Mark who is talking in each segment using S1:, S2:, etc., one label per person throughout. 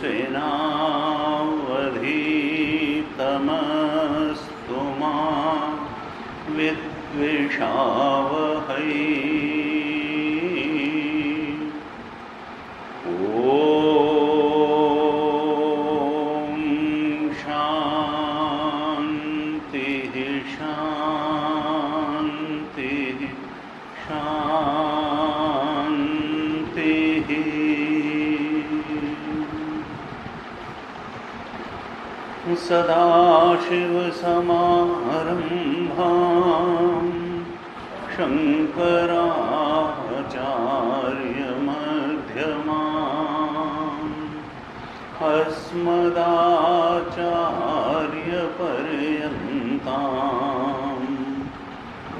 S1: स्वेनावधीतमस्तु मा विद्विषावहै। ॐ शान्तिः शान्तिः शान्तिः। सदाशिवसमारम्भां शङ्कराचार्यमध्यमाम् अस्मदाचार्यपर्यन्तां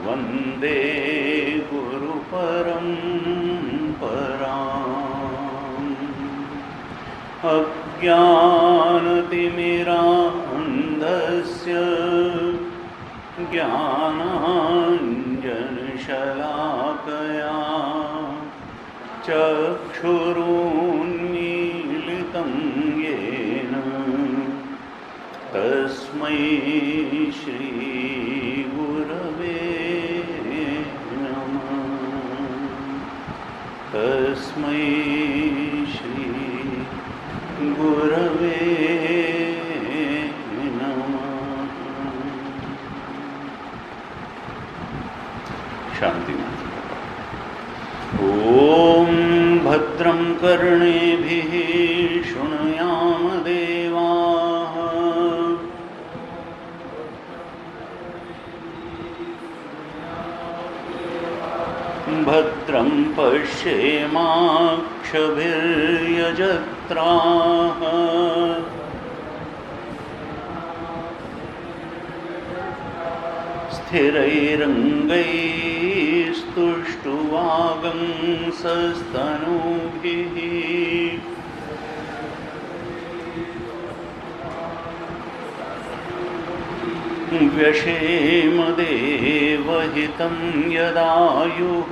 S1: वन्दे गुरुपरम्पराम्। अज्ञानतिमिरान्धस्य ज्ञानाञ्जनशलाकया चक्षुरुन्मीलितं येन तस्मै श्रीगुरवे नमः। तस्मै श्रीगुरवे नमः। शांति। ॐ भद्रं कर्णेभिः शृणुयाम देवाः। भद्रं पश्येमाक्षभिर्यजत्राः। स्थिरैरङ्गैस्तुष्टुवागंसस्तनूभिः व्यशेम देवहितं यदायुः।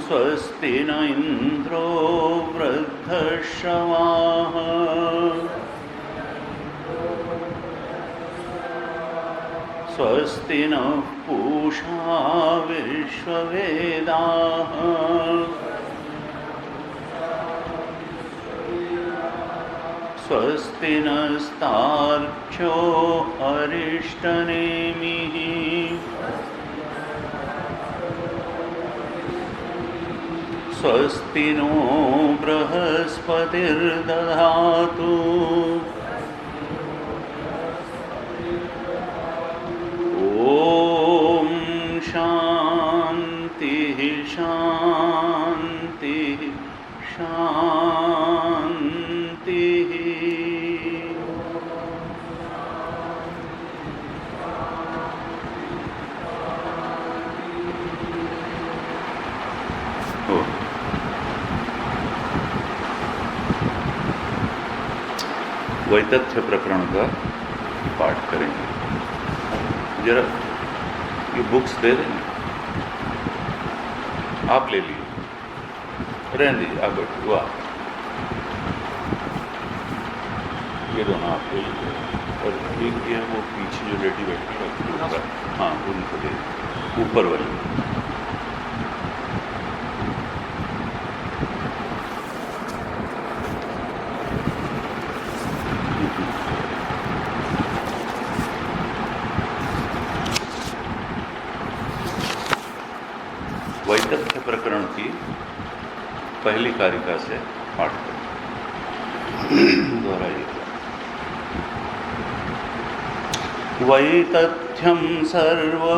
S1: स्वस्ति न इन्द्रो वृद्धश्रवाः। स्वस्ति नः पूषा विश्ववेदाः। स्वस्ति नस्तार्क्ष्यो अरिष्टनेमिः। स्वस्ति नो बृहस्पतिर्दधातु। ॐ शान्तिः शान्तिः शान्तिः। वैतथ्य प्रकरण का पाठ करेंगे। जरा ये बुक्स दे देंगे, आप ले लिए, रहने दीजिए, आप बैठो। वाह, ये दोनों आप ले लीजिए। और एक ये वो पीछे जो लेडी बैठी है, हाँ उनको दे, ऊपर वाली। वैतथ्य प्रकरण की पहली कारिका से पाठ करें। दोहराइए। वैतथ्यं सर्वभावानां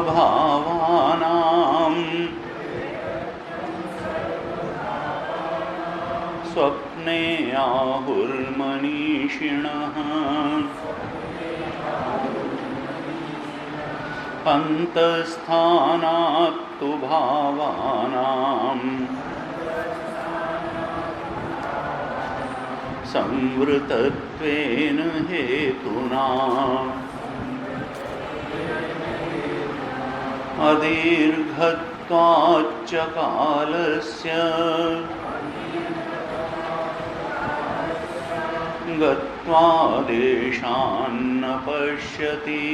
S1: स्वप्ने आहुर्मनीषिणः अन्तस्थानात्तु भावानां संवृतत्वेन हेतुना अदीर्घत्वेन अनियतत्वाच्च कालस्य गत्वा देशान्न पश्यति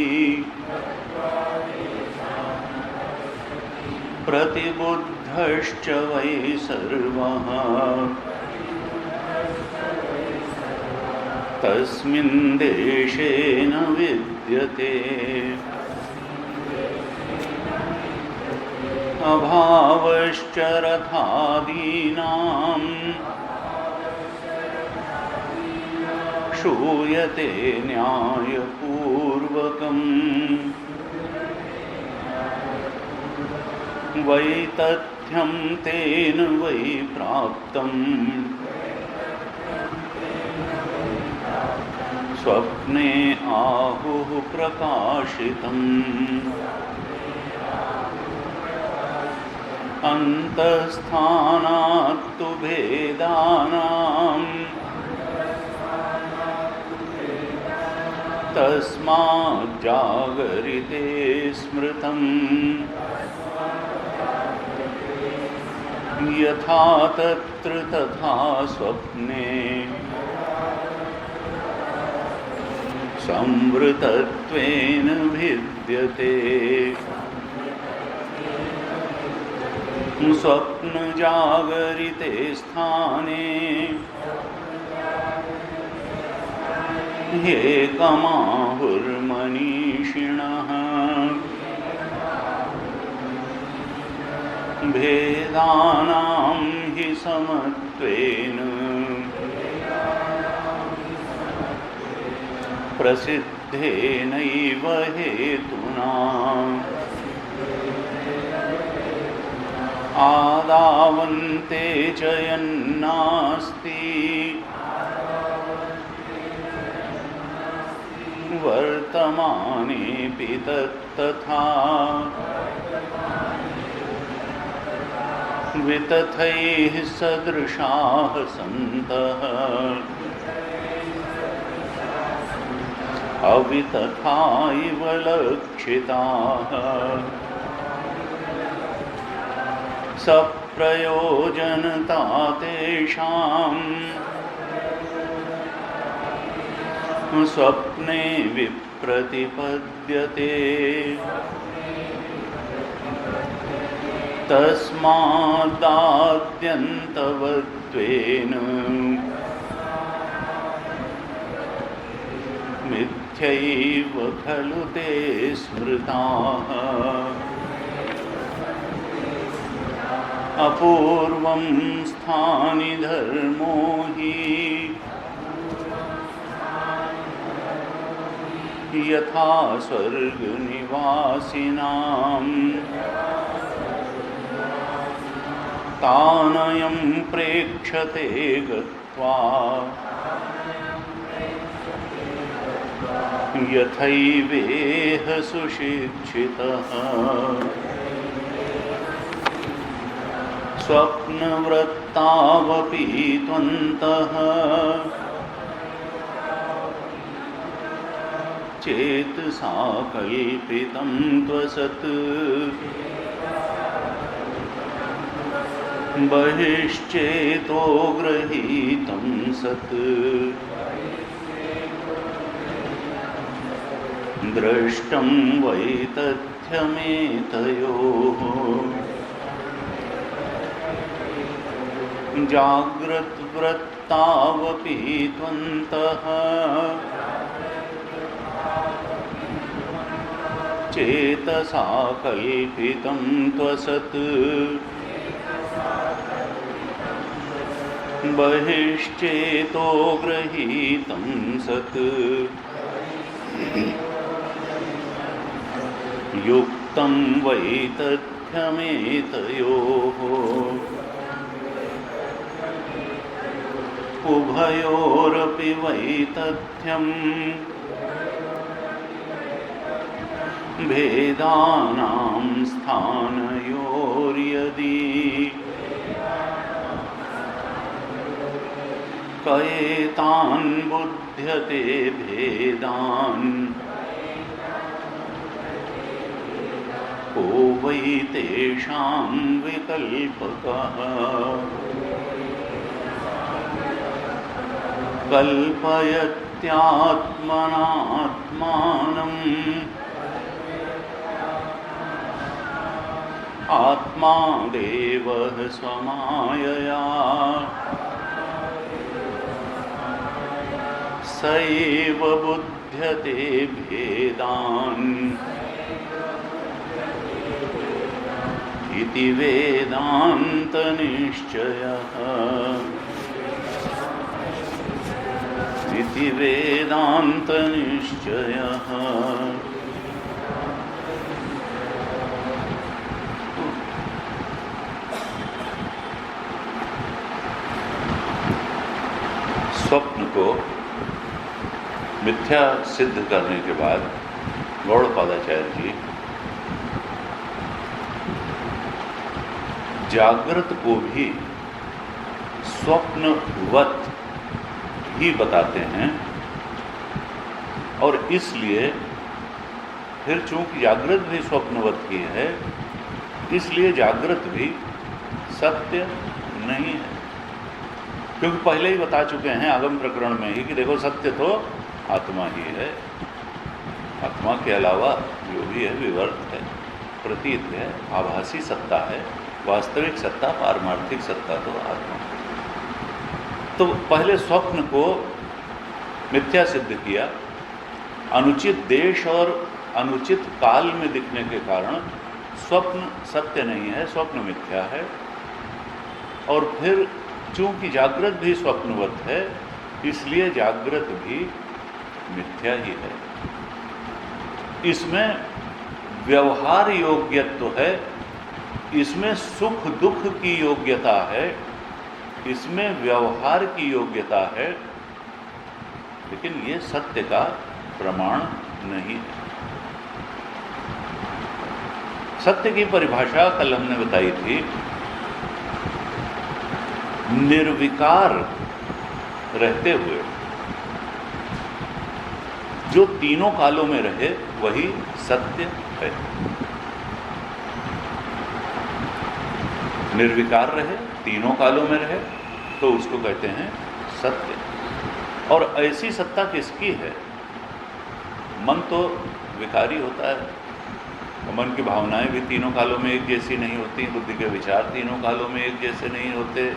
S1: प्रतिबुद्धश्च वै सर्वः तस्मिन् देशे न विद्यते अभावश्च रथादीनां श्रूयते न्यायपूर्वकम् वैतथ्यं तेन वै प्राप्तम् स्वप्ने आहुः प्रकाशितम् अन्तःस्थानात्तु भेदानाम् तस्माज्जागरिते स्मृतम् यथा तत्र तथा स्वप्ने संवृतत्वेन भिद्यते स्वप्नजागरिते स्थाने एकमाहुर्मनीषिणः भेदानां हि समत्वेन प्रसिद्धेनैव हेतुना आदावन्ते च यन्नास्ति वर्तमानेऽपि तत्तथा वितथैः सदृशाः सन्तः अवितथा इव लक्षिताः सप्रयोजनता तेषां स्वप्ने विप्रतिपद्यते तस्मादाद्यन्तवत्वेन मिथ्यैव खलु ते स्मृताः अपूर्वं स्थानि धर्मो हि यथा स्वर्गनिवासिनां तानयं प्रेक्षते गत्वा यथैवेह सुशिक्षितः स्वप्नवृत्तावपि त्वन्तः चेतसा कल्पितं त्वसत् बहिश्चेतो गृहीतं सत् दृष्टं वैतथ्यमेतयोः जाग्रद्वृत्तावपि त्वन्तः चेतसा कल्पितं त्वसत् बहिश्चेतो गृहीतं सत् युक्तं वैतथ्यमेतयोः उभयोरपि वैतथ्यं भेदानां स्थानयोर्यदि कयेतान् बुध्यते भेदान् को वै तेषां विकल्पकः कल्पयत्यात्मनात्मानम् आत्मा देवः स्वमायया स एव बुध्यते भेदान् इति वेदान्तनिश्चयः इति वेदान्तनिश्चयः। स्वप्न को मिथ्या सिद्ध करने के बाद गौड़पादाचार्य जी जागृत को भी स्वप्नवत ही बताते हैं, और इसलिए फिर चूंकि जागृत भी स्वप्नवत ही है, इसलिए जागृत भी सत्य नहीं है। क्योंकि पहले ही बता चुके हैं आगम प्रकरण में ही कि देखो सत्य तो आत्मा ही है, आत्मा के अलावा जो भी है विवर्त है, प्रतीत है, आभासी सत्ता है, वास्तविक सत्ता पारमार्थिक सत्ता तो आत्मा। तो पहले स्वप्न को मिथ्या सिद्ध किया, अनुचित देश और अनुचित काल में दिखने के कारण स्वप्न सत्य नहीं है, स्वप्न मिथ्या है। और फिर चूंकि जागृत भी स्वप्नवत है, इसलिए जागृत भी मिथ्या ही है। इसमें व्यवहार योग्यत्व है, इसमें सुख दुख की योग्यता है, इसमें व्यवहार की योग्यता है, लेकिन ये सत्य का प्रमाण नहीं है। सत्य की परिभाषा कल हमने बताई थी, निर्विकार रहते हुए जो तीनों कालों में रहे वही सत्य है। निर्विकार रहे, तीनों कालों में रहे, तो उसको कहते हैं सत्य। और ऐसी सत्ता किसकी है? मन तो विकारी होता है, मन की भावनाएं भी तीनों कालों में एक जैसी नहीं होती, बुद्धि के विचार तीनों कालों में एक जैसे नहीं होते,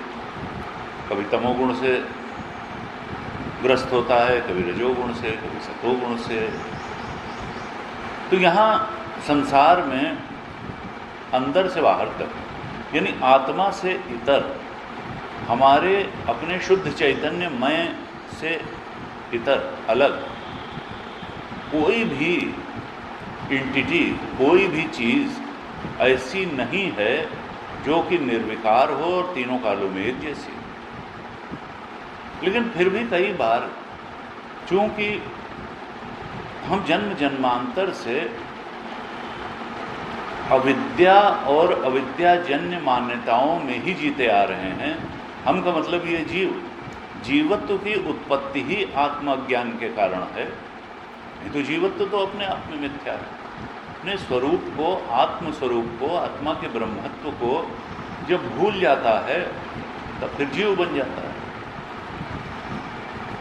S1: कभी तमोगुण से ग्रस्त होता है, कभी रजोगुण से, कभी सतोगुण से। तो यहाँ संसार में अंदर से बाहर तक, यानी आत्मा से इतर, हमारे अपने शुद्ध चैतन्यमय से इतर अलग कोई भी एंटिटी, कोई भी चीज़ ऐसी नहीं है जो कि निर्विकार हो और तीनों कालों में एक जैसी। लेकिन फिर भी कई बार चूंकि हम जन्म जन्मांतर से अविद्या और अविद्याजन्य मान्यताओं में ही जीते आ रहे हैं, हम का मतलब ये जीवत्व की उत्पत्ति ही आत्मज्ञान के कारण है। नहीं तो जीवत्व तो अपने आप में मिथ्या है। अपने स्वरूप को, आत्मस्वरूप को, आत्मा के ब्रह्मत्व को जब भूल जाता है तब फिर जीव बन जाता है,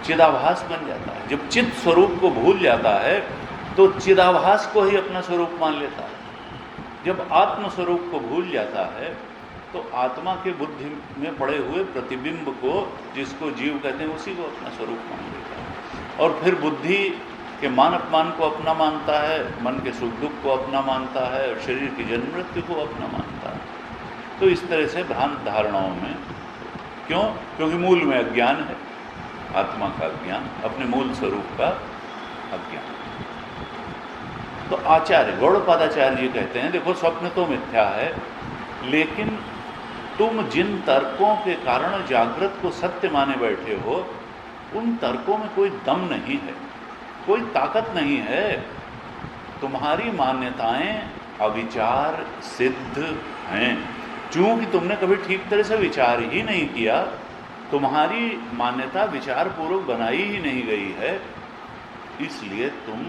S1: चिदाभास बन जाता है। जब चित स्वरूप को भूल जाता है तो चिदाभास को ही अपना स्वरूप मान लेता है। जब आत्मस्वरूप को भूल जाता है तो आत्मा के बुद्धि में पड़े हुए प्रतिबिंब को, जिसको जीव कहते हैं, उसी को अपना स्वरूप मान लेता है। और फिर बुद्धि के मान अपमान को अपना मानता है, मन के सुख दुख को अपना मानता है, और शरीर की जन्म मृत्यु को अपना मानता है। तो इस तरह से भ्रांत धारणाओं में, क्यों? क्योंकि मूल में अज्ञान है, आत्मा का अज्ञान, अपने मूल स्वरूप का अज्ञान। तो आचार्य गौड़पादाचार्य जी कहते हैं, देखो स्वप्न तो मिथ्या है, लेकिन तुम जिन तर्कों के कारण जागृत को सत्य माने बैठे हो, उन तर्कों में कोई दम नहीं है, कोई ताकत नहीं है। तुम्हारी मान्यताएं अविचार सिद्ध हैं। चूंकि तुमने कभी ठीक तरह से विचार ही नहीं किया, तुम्हारी मान्यता विचार पूर्वक बनाई ही नहीं गई है, इसलिए तुम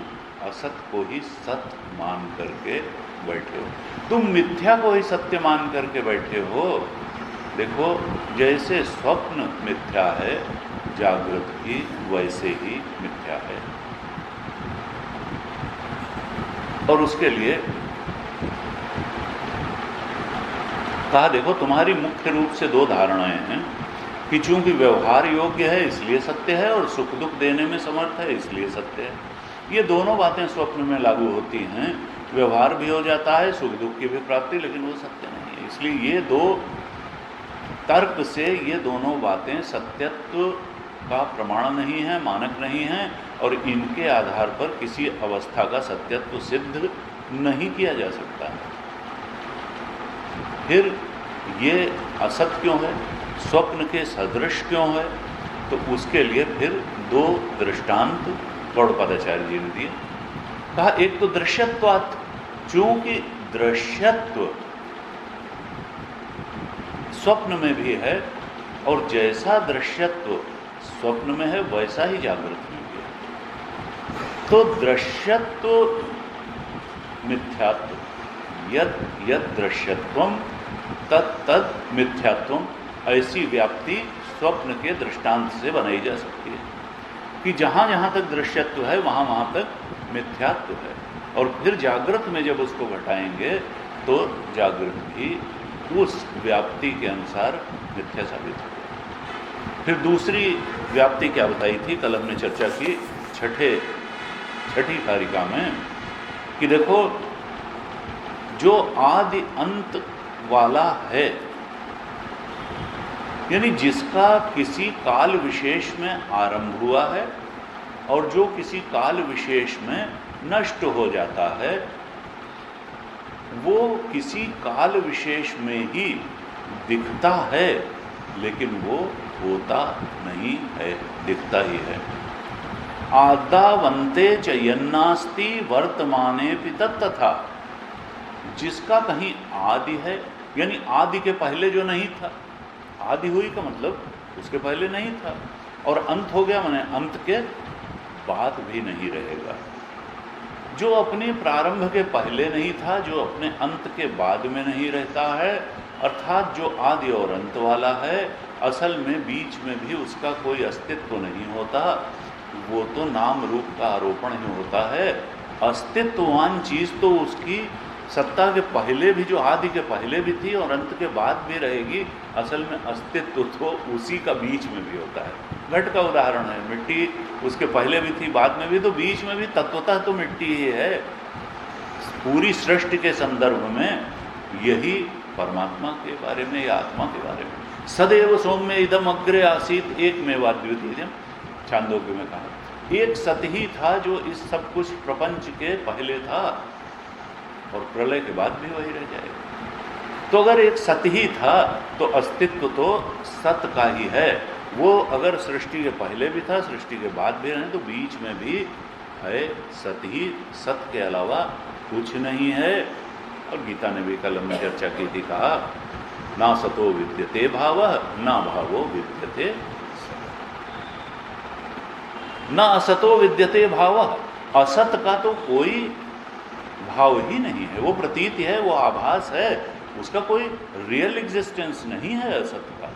S1: असत को ही सत मान करके बैठे हो, तुम मिथ्या को ही सत्य मान करके बैठे हो। देखो, जैसे स्वप्न मिथ्या है, जागृत भी वैसे ही मिथ्या है। और उसके लिए कहा, देखो तुम्हारी मुख्य रूप से दो धारणाएं हैं कि चूंकि व्यवहार योग्य है इसलिए सत्य है, और सुख दुख देने में समर्थ है इसलिए सत्य है। ये दोनों बातें स्वप्न में लागू होती हैं। व्यवहार भी हो जाता है, सुख दुख की भी प्राप्ति, लेकिन वो सत्य नहीं है। इसलिए ये दो तर्क से ये दोनों बातें सत्यत्व का प्रमाण नहीं है, मानक नहीं है, और इनके आधार पर किसी अवस्था का सत्यत्व सिद्ध नहीं किया जा सकता। फिर ये असत क्यों है, स्वप्न के सदृश क्यों है? तो उसके लिए फिर दो दृष्टांत गौड़पादाचार्य जी ने दिए। कहा, एक तो दृश्यत्वात्, चूंकि दृश्यत्व स्वप्न में भी है, और जैसा दृश्यत्व स्वप्न में है वैसा ही जागृत में भी है। तो दृश्यत्व मिथ्यात्व, यद यद दृश्यत्वम तद मिथ्यात्वम, ऐसी व्याप्ति स्वप्न के दृष्टांत से बनाई जा सकती है कि जहाँ जहाँ तक दृश्यत्व है वहाँ वहाँ तक मिथ्यात्व है। और फिर जागृत में जब उसको घटाएंगे तो जागृत भी उस व्याप्ति के अनुसार मिथ्या साबित होगी। फिर दूसरी व्याप्ति क्या बताई थी, कल हमने चर्चा की छठी कारिका में, कि देखो जो आदि अंत वाला है, यानी जिसका किसी काल विशेष में आरंभ हुआ है और जो किसी काल विशेष में नष्ट हो जाता है, वो किसी काल विशेष में ही दिखता है, लेकिन वो होता नहीं है, दिखता ही है। आदावंते च यन्नास्ति वर्तमाने भी तत्तथा, जिसका कहीं आदि है, यानी आदि के पहले जो नहीं था, आदि हुई का मतलब उसके पहले नहीं था, और अंत हो गया माने अंत के बाद भी नहीं रहेगा। जो अपने प्रारंभ के पहले नहीं था, जो अपने अंत के बाद में नहीं रहता है, अर्थात जो आदि और अंत वाला है, असल में बीच में भी उसका कोई अस्तित्व नहीं होता, वो तो नाम रूप का आरोपण ही होता है। अस्तित्ववान चीज़ तो उसकी सत्ता के पहले भी, जो आदि के पहले भी थी और अंत के बाद भी रहेगी, असल में अस्तित्व तो उसी का बीच में भी होता है। घट का उदाहरण है, मिट्टी उसके पहले भी थी बाद में भी, तो बीच में भी तत्वतः तो मिट्टी ही है। पूरी सृष्टि के संदर्भ में यही परमात्मा के बारे में या आत्मा के बारे में, सदैव सौम्य इदम अग्रे आसीत एक मेवा द्वितीयम, छांदोग्य में कहा, एक सत ही था जो इस सब कुछ प्रपंच के पहले था और प्रलय के बाद भी वही रह जाएगा। तो अगर एक सत ही था तो अस्तित्व तो सत का ही है। वो अगर सृष्टि के पहले भी था, सृष्टि के बाद भी रहे, तो बीच में भी है सत ही, सत के अलावा कुछ नहीं है। और गीता ने भी कल हमने चर्चा की थी, कहा ना सतो विद्यते भावः ना भावो विद्यते, ना असतो विद्यते भावः, असत का तो कोई भाव ही नहीं है, वो प्रतीति है, वो आभास है, उसका कोई रियल एग्जिस्टेंस नहीं है। असत का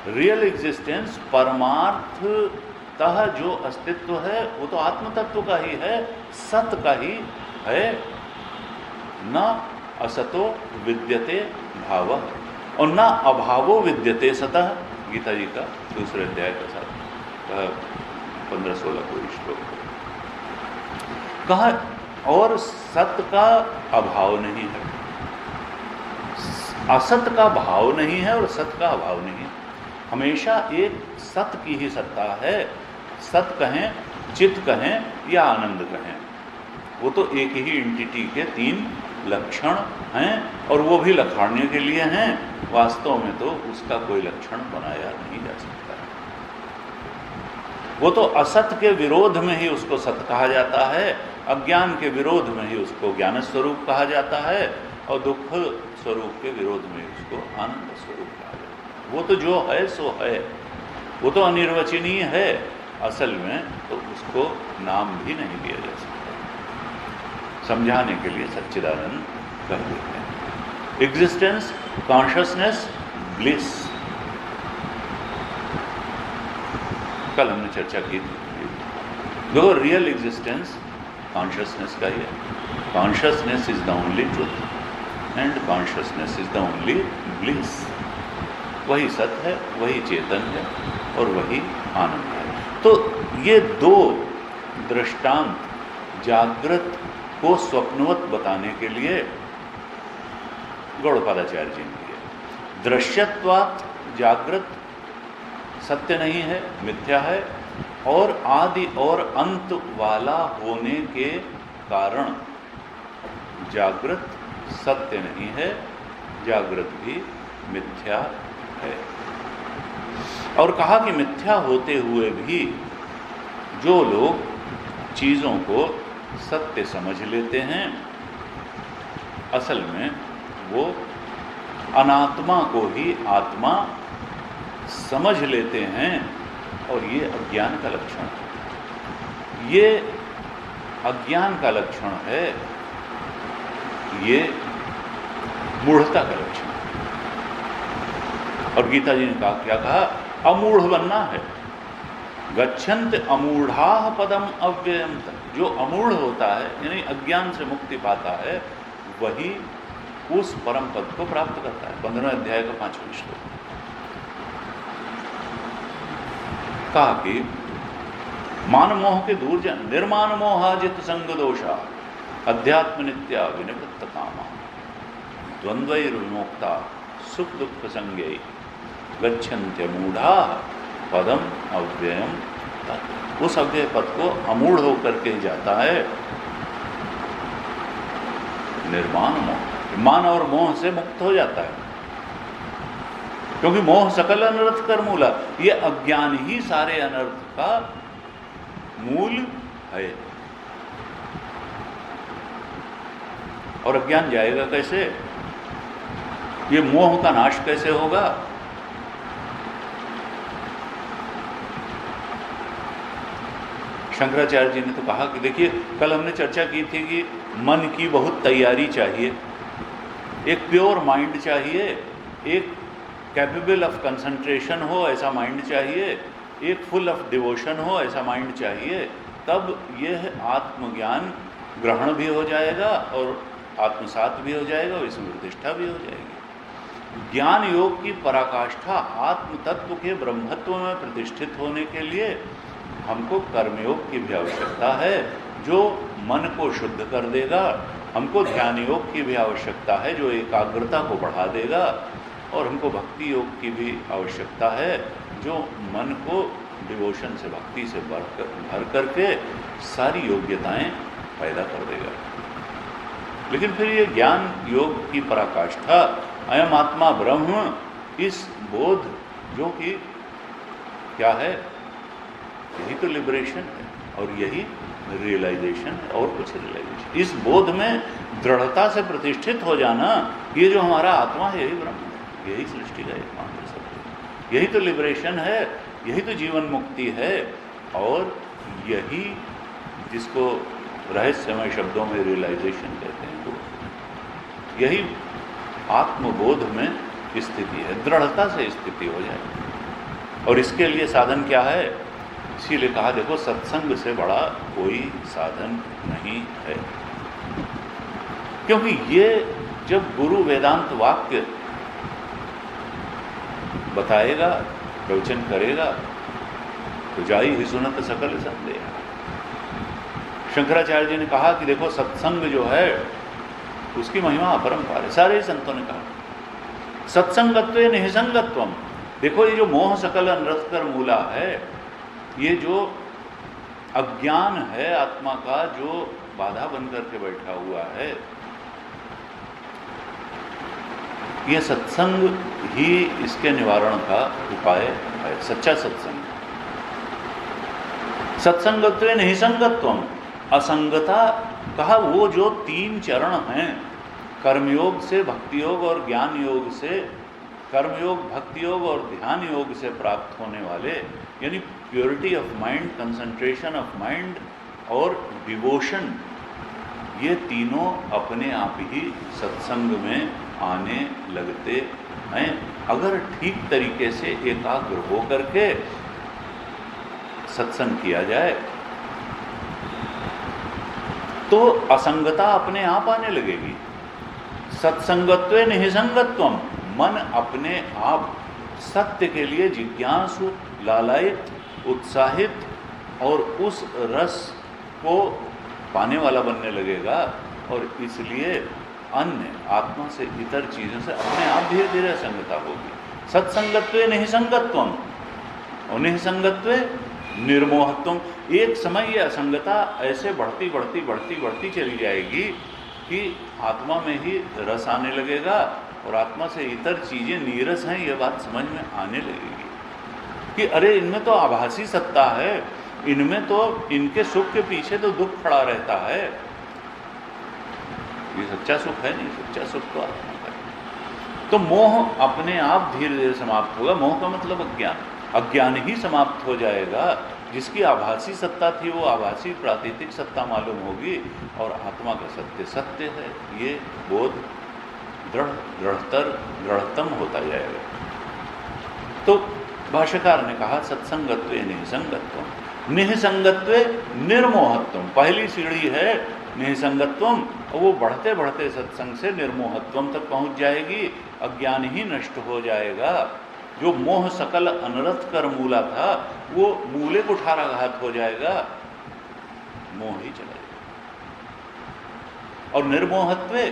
S1: रियल एग्जिस्टेंस परमार्थतः जो अस्तित्व है वो तो आत्म तत्व का ही है, सत का ही है। न असतो विद्यते भावः और न अभावो विद्यते सतः, गीता जी का दूसरे अध्याय का साथ 15-16 को श्लोक कहा। और सत का अभाव नहीं है, असत का भाव नहीं है और सत का अभाव नहीं है। हमेशा एक सत की ही सत्ता है। सत कहें, चित कहें या आनंद कहें, वो तो एक ही एंटिटी के तीन लक्षण हैं और वो भी लखाड़ने के लिए हैं। वास्तव में तो उसका कोई लक्षण बनाया नहीं जा सकता। वो तो असत के विरोध में ही उसको सत कहा जाता है, अज्ञान के विरोध में ही उसको ज्ञान स्वरूप कहा जाता है और दुख स्वरूप के विरोध में उसको आनंद स्वरूप कहा जाता है। वो तो जो है सो है, वो तो अनिर्वचनीय है। असल में तो उसको नाम भी नहीं दिया जा सकता। समझाने के लिए सच्चिदानंद कह देते हैं। Existence, consciousness, bliss. कल हमने चर्चा की थी, देखो रियल एग्जिस्टेंस कॉन्शियसनेस का ही है। Consciousness is the only truth and consciousness is the only bliss. वही सत्य है, वही चेतन है और वही आनंद है। तो ये दो दृष्टांत जागृत को स्वप्नवत बताने के लिए गौड़पादाचार्य जी ने दिए। दृश्यत्वात् जागृत सत्य नहीं है, मिथ्या है, और आदि और अंत वाला होने के कारण जागृत सत्य नहीं है, जागृत भी मिथ्या है। और कहा कि मिथ्या होते हुए भी जो लोग चीज़ों को सत्य समझ लेते हैं, असल में वो अनात्मा को ही आत्मा समझ लेते हैं, और ये अज्ञान का लक्षण है। ये अज्ञान का लक्षण है, ये मूढ़ता का लक्षण है। और गीता जी ने कहा, क्या कहा? अमूढ़ बनना है। गच्छन्त अमूढ़ाः पदम अव्ययम्। जो अमूढ़ होता है, यानी अज्ञान से मुक्ति पाता है, वही उस परम पद को प्राप्त करता है। 15वें अध्याय का 5वां श्लोक कहा कि मान मोह के दूर जन निर्मान मोहाजित संग दोषा अध्यात्म नित्या विनिवृत्त कामा द्वंद्वैर्विमुक्ता सुख दुख संज्ञै गच्छन्त्य मूढ़ा पदम अव्ययम् तत्। उस अव्यय पद को अमूढ़ होकर के जाता है निर्माण मोह। मान और मोह से मुक्त हो जाता है, क्योंकि मोह सकल अनर्थ कर मूला। ये अज्ञान ही सारे अनर्थ का मूल है। और अज्ञान जाएगा कैसे? ये मोह का नाश कैसे होगा? शंकराचार्य जी ने तो कहा कि देखिए, कल हमने चर्चा की थी कि मन की बहुत तैयारी चाहिए, एक प्योर माइंड चाहिए, एक कैपेबल ऑफ कंसंट्रेशन हो ऐसा माइंड चाहिए, एक फुल ऑफ डिवोशन हो ऐसा माइंड चाहिए, तब यह आत्मज्ञान ग्रहण भी हो जाएगा और आत्मसात भी हो जाएगा और इसमें प्रतिष्ठा भी हो जाएगी। ज्ञान योग की पराकाष्ठा आत्म तत्व के ब्रह्मत्व में प्रतिष्ठित होने के लिए हमको कर्मयोग की भी आवश्यकता है, जो मन को शुद्ध कर देगा। हमको ध्यान योग की भी आवश्यकता है, जो एकाग्रता को बढ़ा देगा। और हमको भक्ति योग की भी आवश्यकता है, जो मन को डिवोशन से, भक्ति से भर करके सारी योग्यताएं पैदा कर देगा। लेकिन फिर ये ज्ञान योग की पराकाष्ठा, अयम आत्मा ब्रह्म, इस बोध जो कि क्या है, यही तो लिबरेशन है और यही रियलाइजेशन है, और कुछ रियलाइजेशन। इस बोध में दृढ़ता से प्रतिष्ठित हो जाना, ये जो हमारा आत्मा है यही ब्रह्म है, यही सृष्टि का एकमात्र सत्य, यही तो लिबरेशन है, यही तो जीवन मुक्ति है। और यही जिसको रहस्यमय शब्दों में रियलाइजेशन कहते हैं, तो यही आत्मबोध में स्थिति है, दृढ़ता से स्थिति हो जाए। और इसके लिए साधन क्या है? इसीलिए कहा, देखो सत्संग से बड़ा कोई साधन नहीं है। क्योंकि ये जब गुरु वेदांत वाक्य बताएगा, प्रवचन करेगा, तो जाई ही सुनत सकल संदेह। शंकराचार्य जी ने कहा कि देखो सत्संग जो है उसकी महिमा अपरंपार है। सारे संतों ने कहा सत्संगत्व निसंगत्वम। देखो ये जो मोह सकल अनर्थ कर मूला है, ये जो अज्ञान है आत्मा का, जो बाधा बन करके बैठा हुआ है, ये सत्संग ही इसके निवारण का उपाय है। सच्चा सत्संग, सत्संगत्व निसंगत्वम, असंगता कहा वो जो तीन चरण हैं, कर्मयोग से भक्ति योग और ज्ञान योग से, कर्मयोग भक्ति योग और ध्यान योग से प्राप्त होने वाले, यानी purity of mind, concentration of mind और डिवोशन, ये तीनों अपने आप ही सत्संग में आने लगते हैं, अगर ठीक तरीके से एकाग्र हो करके सत्संग किया जाए तो असंगता अपने आप आने लगेगी। सत्संगत्वे निसंगत्वम, मन अपने आप सत्य के लिए जिज्ञासु, लालायित, उत्साहित और उस रस को पाने वाला बनने लगेगा, और इसलिए अन्य आत्मा से इतर चीज़ों से अपने आप धीरे धीरे असंगता होगी। सत्संगत्वे निसंगत्वम और निसंगत्वे निर्मोहत्वम, एक समय ये असंगता ऐसे बढ़ती बढ़ती बढ़ती बढ़ती चली जाएगी कि आत्मा में ही रस आने लगेगा और आत्मा से इतर चीज़ें नीरस हैं, ये बात समझ में आने लगेगी कि अरे इनमें तो आभासी सत्ता है, इनमें तो इनके सुख के पीछे तो दुख खड़ा रहता है, ये सच्चा सुख है नहीं, सच्चा सुख तो आत्मा का है। तो मोह अपने आप धीरे धीरे समाप्त होगा। मोह का मतलब अज्ञान, अज्ञान ही समाप्त हो जाएगा। जिसकी आभासी सत्ता थी वो आभासी प्रातीतिक सत्ता मालूम होगी और आत्मा का सत्य सत्य है, ये बोध दृढ़तम होता जाएगा। तो भाष्यकार ने कहा सत्संगत्वे निसंगत्वम, निसंगत्वे निर्मोहत्वम, पहली सीढ़ी है निसंगत्वम, और वो बढ़ते बढ़ते सत्संग से निर्मोहत्वम तक पहुंच जाएगी, अज्ञान ही नष्ट हो जाएगा। जो मोह सकल अनरथ कर मूला था वो मूले कुठाराघात हो जाएगा, मोह ही चला जाएगा। और निर्मोहत्वे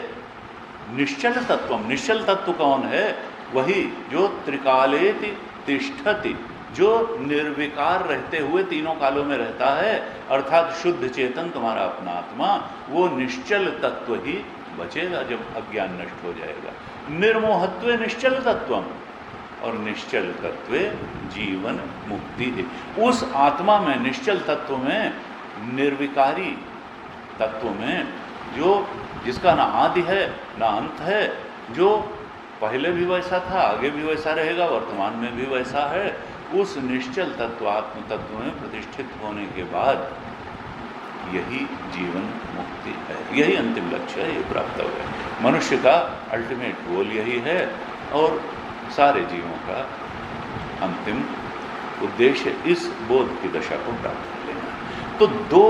S1: निश्चल तत्वम, निश्चल तत्व कौन है? वही जो त्रिकालेति तिष्ठति, जो निर्विकार रहते हुए तीनों कालों में रहता है, अर्थात शुद्ध चेतन तुम्हारा अपना आत्मा, वो निश्चल तत्व ही बचेगा जब अज्ञान नष्ट हो जाएगा। निर्मोहत्वे निश्चल तत्वम, और निश्चल तत्व जीवन मुक्ति है। उस आत्मा में, निश्चल तत्व में, निर्विकारी तत्व में, जो जिसका ना आदि है ना अंत है, जो पहले भी वैसा था, आगे भी वैसा रहेगा, वर्तमान में भी वैसा है, उस निश्चल तत्व आत्म तत्व में प्रतिष्ठित होने के बाद यही जीवन मुक्ति है, यही अंतिम लक्ष्य है, ये प्राप्त हो गया। मनुष्य का अल्टीमेट गोल यही है और सारे जीवों का अंतिम उद्देश्य इस बोध की दशा को प्राप्त कर लेना। तो दो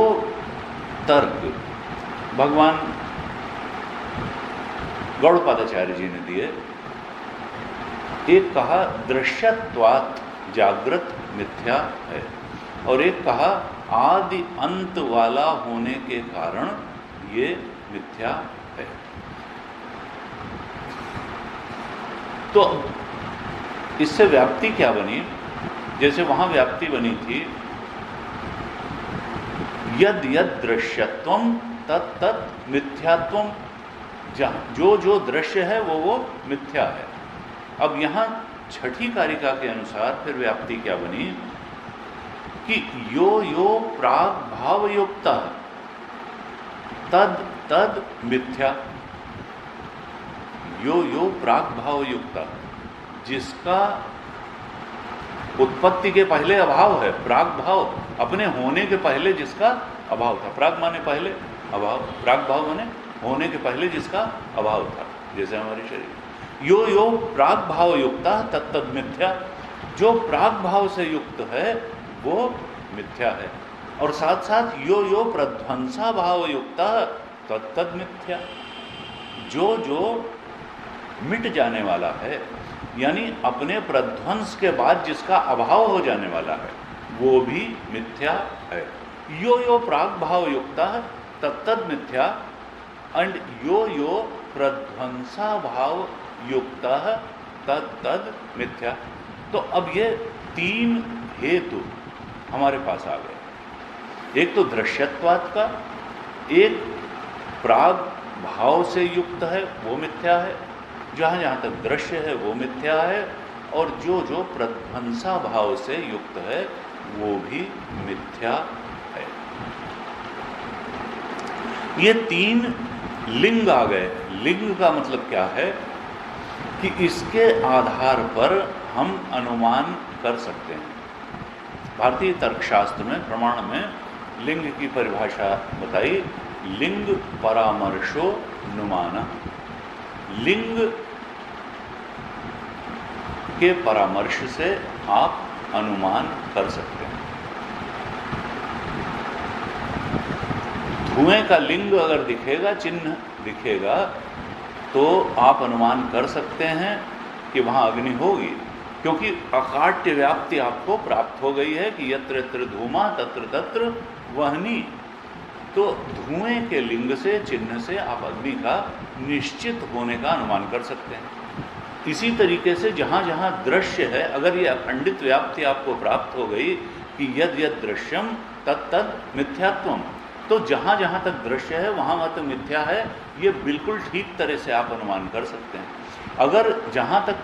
S1: तर्क भगवान गौड़पादाचार्य जी ने दिए। एक कहा दृश्यत्वात् जागृत मिथ्या है, और एक कहा आदि अंत वाला होने के कारण ये मिथ्या है। तो इससे व्याप्ति क्या बनी? जैसे वहां व्याप्ति बनी थी यद यद दृश्यत्वम तत् तत् मिथ्यात्वम, जो जो दृश्य है वो मिथ्या है। अब यहाँ छठी कारिका के अनुसार फिर व्याप्ति क्या बनी कि यो यो प्राग भावयुक्त तद तद मिथ्या। यो यो प्राग भावयुक्त, जिसका उत्पत्ति के पहले अभाव है, प्राग भाव, अपने होने के पहले जिसका अभाव था। प्राग माने पहले, अभाव, प्राग भाव माने होने के पहले जिसका अभाव था, जैसे हमारे शरीर। यो यो प्राग भाव युक्ता तत्तद मिथ्या, जो प्राग भाव से युक्त है वो मिथ्या है। और साथ साथ यो यो प्रध्वंसा भाव युक्ता तत्तद मिथ्या, जो जो मिट जाने वाला है, यानी अपने प्रध्वंस के बाद जिसका अभाव हो जाने वाला है, वो भी मिथ्या है। यो यो प्राग भाव युक्ता तत्तद मिथ्या एंड यो यो प्रध्वंसा भाव युक्ता तत्तद मिथ्या। तो अब ये तीन हेतु हमारे पास आ गए। एक तो दृश्यत्वात् का, एक प्राग भाव से युक्त है वो मिथ्या है, जहाँ जहाँ तक दृश्य है वो मिथ्या है, और जो जो प्रध्वंसा भाव से युक्त है वो भी मिथ्या है। ये तीन लिंग आ गए। लिंग का मतलब क्या है कि इसके आधार पर हम अनुमान कर सकते हैं। भारतीय तर्कशास्त्र में, प्रमाण में लिंग की परिभाषा बताई लिंग परामर्शो नुमाना, लिंग के परामर्श से आप अनुमान कर सकते हैं। धुएं का लिंग अगर दिखेगा, चिन्ह दिखेगा, तो आप अनुमान कर सकते हैं कि वहां अग्नि होगी, क्योंकि अकाट्य व्याप्ति आपको प्राप्त हो गई है कि यत्र यत्र धूमा तत्र तत्र वह्नि। तो धुएं के लिंग से, चिन्ह से आप अग्नि का निश्चित होने का अनुमान कर सकते हैं। इसी तरीके से जहाँ जहाँ दृश्य है, अगर ये अखंडित व्याप्ति आपको प्राप्त हो गई कि यद यद दृश्यम तत्तद मिथ्यात्वम, तो जहाँ जहाँ तक दृश्य है वहाँ तक मिथ्या है, ये बिल्कुल ठीक तरह से आप अनुमान कर सकते हैं। अगर जहाँ तक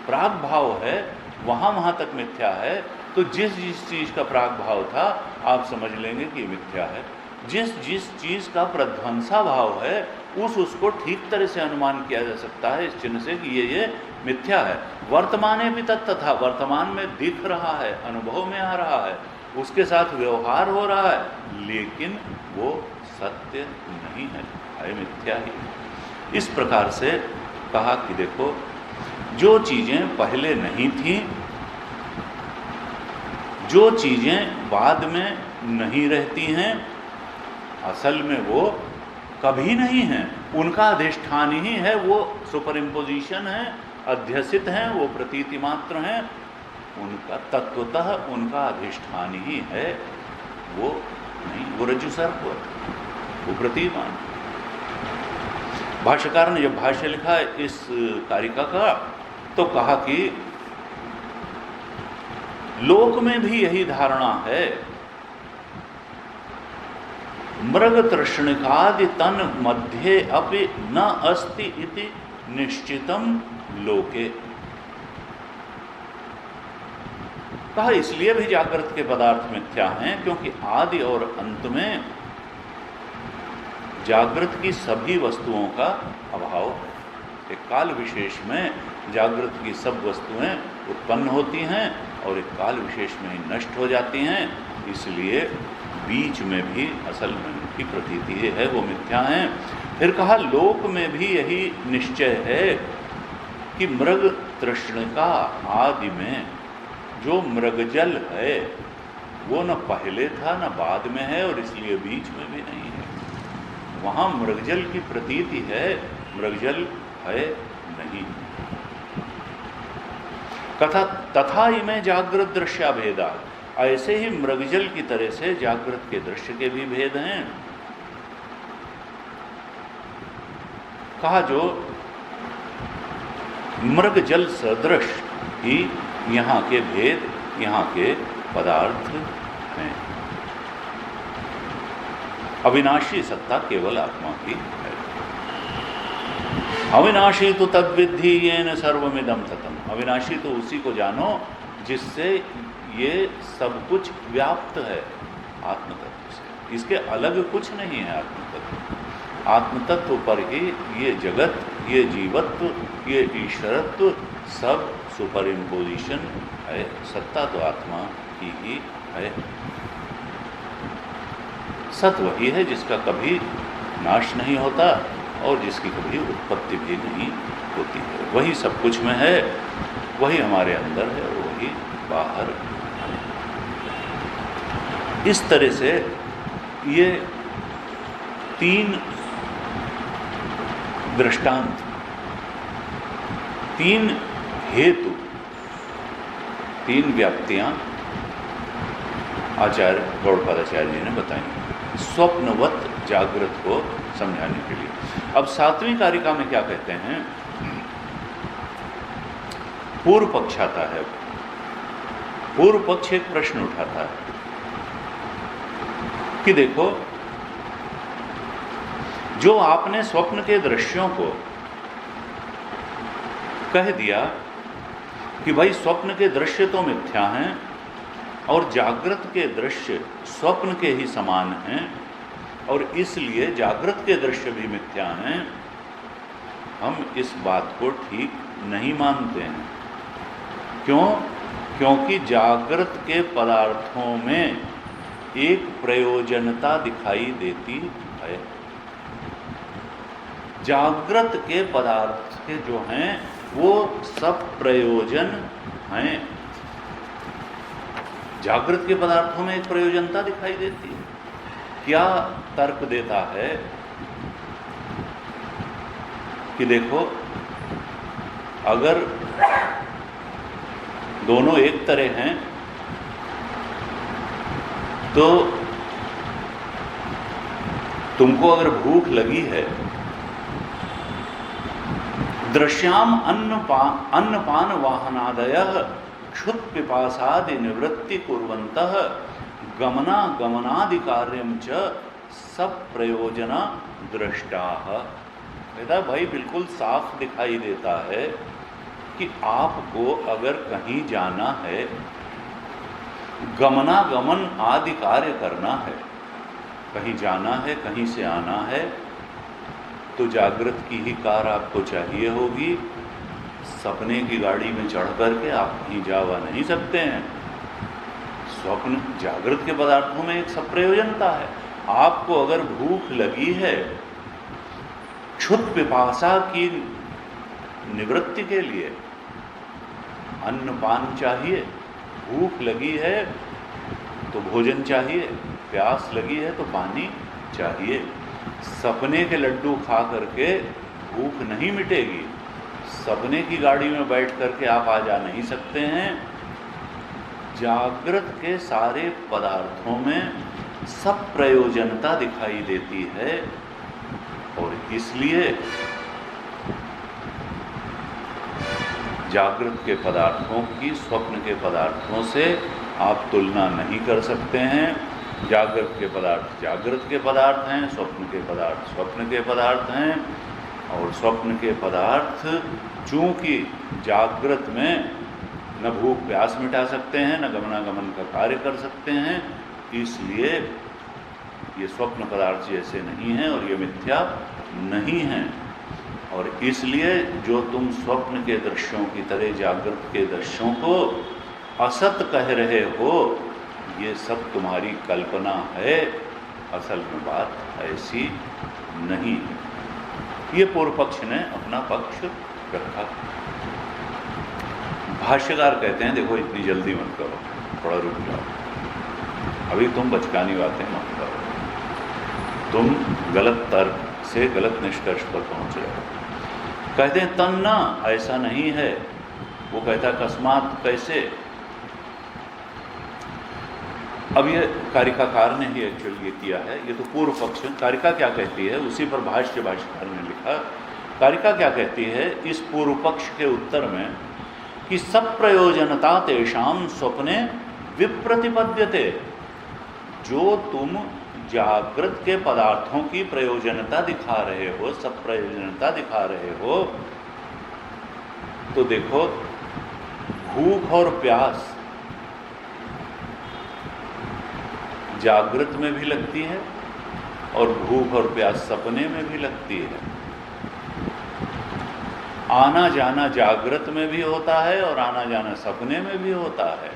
S1: प्राग भाव है वहाँ तक मिथ्या है, तो जिस जिस चीज़ का प्राग भाव था आप समझ लेंगे कि मिथ्या है। जिस जिस चीज़ का प्रध्वंसा भाव है उसको ठीक तरह से अनुमान किया जा सकता है इस चिन्ह से कि ये मिथ्या है। वर्तमाने भी तथा, वर्तमान में दिख रहा है, अनुभव में आ रहा है, उसके साथ व्यवहार हो रहा है, लेकिन वो सत्य नहीं है मिथ्या ही। इस प्रकार से कहा कि देखो, जो चीज़ें पहले नहीं थीं, जो चीज़ें बाद में नहीं रहती हैं, असल में वो कभी नहीं हैं, उनका अधिष्ठान ही है, वो सुपर इम्पोजिशन है, अध्यसित हैं, वो प्रतीति मात्र हैं, उनका तत्वतः उनका अधिष्ठान ही है, वो नहीं, वो रज्जु सर्प, वो प्रतीयमान। भाष्यकार ने जब भाष्य लिखा इस कारिका का, तो कहा कि लोक में भी यही धारणा है, मृग तृष्णिकादि तन मध्ये अपि न अस्ति इति निश्चितम लोके। कहा इसलिए भी जागृत के पदार्थ मिथ्या हैं क्योंकि आदि और अंत में जागृत की सभी वस्तुओं का अभाव है। एक काल विशेष में जागृत की सब वस्तुएं उत्पन्न होती हैं और एक काल विशेष में ही नष्ट हो जाती हैं, इसलिए बीच में भी असल में उनकी प्रतीति है, वो मिथ्या हैं। फिर कहा लोक में भी यही निश्चय है कि मृग तृष्णिका आदि में जो मृगजल है वो न पहले था न बाद में है और इसलिए बीच में भी नहीं है। वहाँ मृगजल की प्रतीति है, मृगजल है नहीं। कथा तथा इमें जागृत दृश्याभेदा, ऐसे ही मृगजल की तरह से जागृत के दृश्य के भी भेद हैं। कहा जो मृगजल सदृश ही यहाँ के भेद, यहाँ के पदार्थ हैं। अविनाशी सत्ता केवल आत्मा की है। अविनाशी तो तद्विद्धि येन सर्वमिदं ततम्। अविनाशी तो उसी को जानो जिससे ये सब कुछ व्याप्त है आत्मतत्व से, इसके अलग कुछ नहीं है आत्मतत्व। आत्मतत्व पर ही ये जगत, ये जीवत्व, ये ईश्वरत्व सब सुपर इम्पोजिशन है। सत्ता तो आत्मा की ही है। सत्य वही है जिसका कभी नाश नहीं होता और जिसकी कभी उत्पत्ति भी नहीं होती है। वही सब कुछ में है, वही हमारे अंदर है, वही बाहर है। इस तरह से ये तीन दृष्टांत, तीन हेतु, तीन व्याप्तियां आचार्य गौड़पादाचार्य जी ने बताई स्वप्नवत जागृत को समझाने के लिए। अब सातवीं कारिका में क्या कहते हैं, पूर्व पक्ष आता है। पूर्व पक्ष एक प्रश्न उठाता है कि देखो, जो आपने स्वप्न के दृश्यों को कह दिया कि भाई स्वप्न के दृश्य तो मिथ्या हैं और जागृत के दृश्य स्वप्न के ही समान हैं और इसलिए जागृत के दृश्य भी मिथ्या हैं, हम इस बात को ठीक नहीं मानते हैं। क्यों? क्योंकि जागृत के पदार्थों में एक प्रयोजनता दिखाई देती है। है। जागृत के पदार्थ के जो हैं वो सब प्रयोजन हैं। जागृत के पदार्थों में एक प्रयोजनता दिखाई देती है। क्या तर्क देता है कि देखो, अगर दोनों एक तरह हैं तो तुमको अगर भूख लगी है, दृश्याम अन्नपान वाहनादयः क्षुत् पिपासादि निवृत्ति कुर्वन्तः गमनादि कार्यम च सब प्रयोजना दृष्टाः। कहता भाई बिल्कुल साफ दिखाई देता है कि आपको अगर कहीं जाना है, गमनागमन आदि कार्य करना है, कहीं जाना है, कहीं से आना है, तो जागृत की ही कार आपको चाहिए होगी। सपने की गाड़ी में चढ़ करके आप कहीं जावा नहीं सकते हैं। स्वप्न जागृत के पदार्थों में एक सप्रयोजनता है। आपको अगर भूख लगी है, क्षुत् पिपासा की निवृत्ति के लिए अन्नपान चाहिए, भूख लगी है तो भोजन चाहिए, प्यास लगी है तो पानी चाहिए। सपने के लड्डू खा करके भूख नहीं मिटेगी। सपने की गाड़ी में बैठ करके आप आ जा नहीं सकते हैं। जागृत के सारे पदार्थों में सब प्रयोजनता दिखाई देती है और इसलिए जागृत के पदार्थों की स्वप्न के पदार्थों से आप तुलना नहीं कर सकते हैं। जागृत के पदार्थ जागृत के पदार्थ हैं, स्वप्न के पदार्थ स्वप्न के पदार्थ हैं। और स्वप्न के पदार्थ चूँकि जागृत में न भूख प्यास मिटा सकते हैं, न गमनागमन का कार्य कर सकते हैं, इसलिए ये स्वप्न पदार्थ जैसे नहीं हैं और ये मिथ्या नहीं हैं। और इसलिए जो तुम स्वप्न के दृश्यों की तरह जागृत के दृश्यों को असत कह रहे हो, ये सब तुम्हारी कल्पना है, असल में बात ऐसी नहीं है। ये पूर्व पक्ष ने अपना पक्ष रखा। भाष्यकार कहते हैं देखो इतनी जल्दी मत करो, थोड़ा रुक जाओ, अभी तुम बचकानी बातें मत करो, तुम गलत तर्क से गलत निष्कर्ष पर पहुंच रहे हो। कहते हैं तन्ना, ऐसा नहीं है। वो कहता अकस्मात कैसे। अब ये कारिकाकार ने ही एक्चुअली ये किया है, ये तो पूर्व पक्ष। कारिका क्या कहती है उसी पर भाष्यकार ने लिखा। कारिका क्या कहती है इस पूर्व पक्ष के उत्तर में कि सब प्रयोजनता तेषाम स्वप्ने विप्रतिपद्यते। जो तुम जागृत के पदार्थों की प्रयोजनता दिखा रहे हो, सब प्रयोजनता दिखा रहे हो, तो देखो भूख और प्यास जागृत में भी लगती है और भूख और प्यास सपने में भी लगती है। आना जाना जागृत में भी होता है और आना जाना सपने में भी होता है।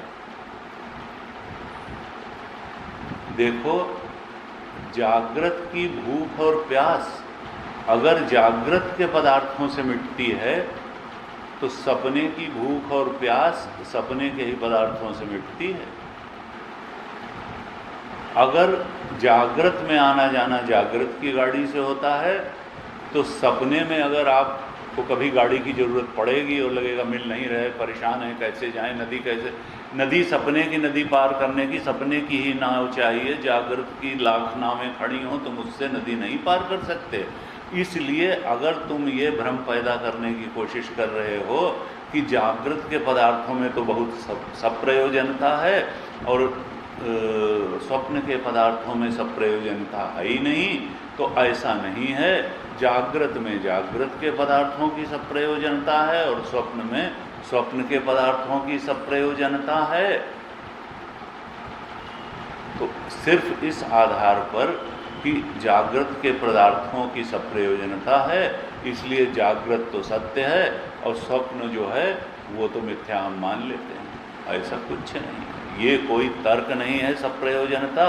S1: देखो जागृत की भूख और प्यास अगर जागृत के पदार्थों से मिटती है तो सपने की भूख और प्यास सपने के ही पदार्थों से मिटती है। अगर जागृत में आना जाना जागृत की गाड़ी से होता है तो सपने में अगर आपको कभी गाड़ी की ज़रूरत पड़ेगी और लगेगा मिल नहीं रहे, परेशान है, कैसे जाएं, नदी सपने की नदी पार करने की सपने की ही नाव चाहिए। जागृत की लाख नावें खड़ी हों तुम उससे नदी नहीं पार कर सकते। इसलिए अगर तुम ये भ्रम पैदा करने की कोशिश कर रहे हो कि जागृत के पदार्थों में तो बहुत सब प्रयोजनता है और स्वप्न के पदार्थों में सब प्रयोजनता है ही नहीं, तो ऐसा नहीं है। जागृत में जागृत के पदार्थों की सब प्रयोजनता है और स्वप्न में स्वप्न के पदार्थों की सब प्रयोजनता है। तो सिर्फ इस आधार पर कि जागृत के पदार्थों की सब प्रयोजनता है इसलिए जागृत तो सत्य है और स्वप्न जो है वो तो मिथ्या हम मान लेते हैं, ऐसा कुछ नहीं। ये कोई तर्क नहीं है सब प्रयोजनता।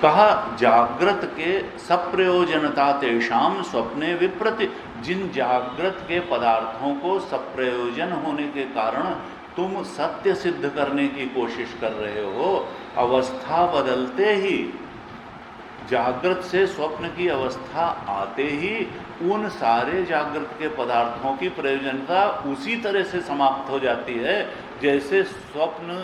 S1: कहा जागृत के सप्रयोजनता तेषाम स्वप्ने विप्रति, जिन जागृत के पदार्थों को सप्रयोजन होने के कारण तुम सत्य सिद्ध करने की कोशिश कर रहे हो, अवस्था बदलते ही, जागृत से स्वप्न की अवस्था आते ही उन सारे जागृत के पदार्थों की प्रयोजनता उसी तरह से समाप्त हो जाती है जैसे स्वप्न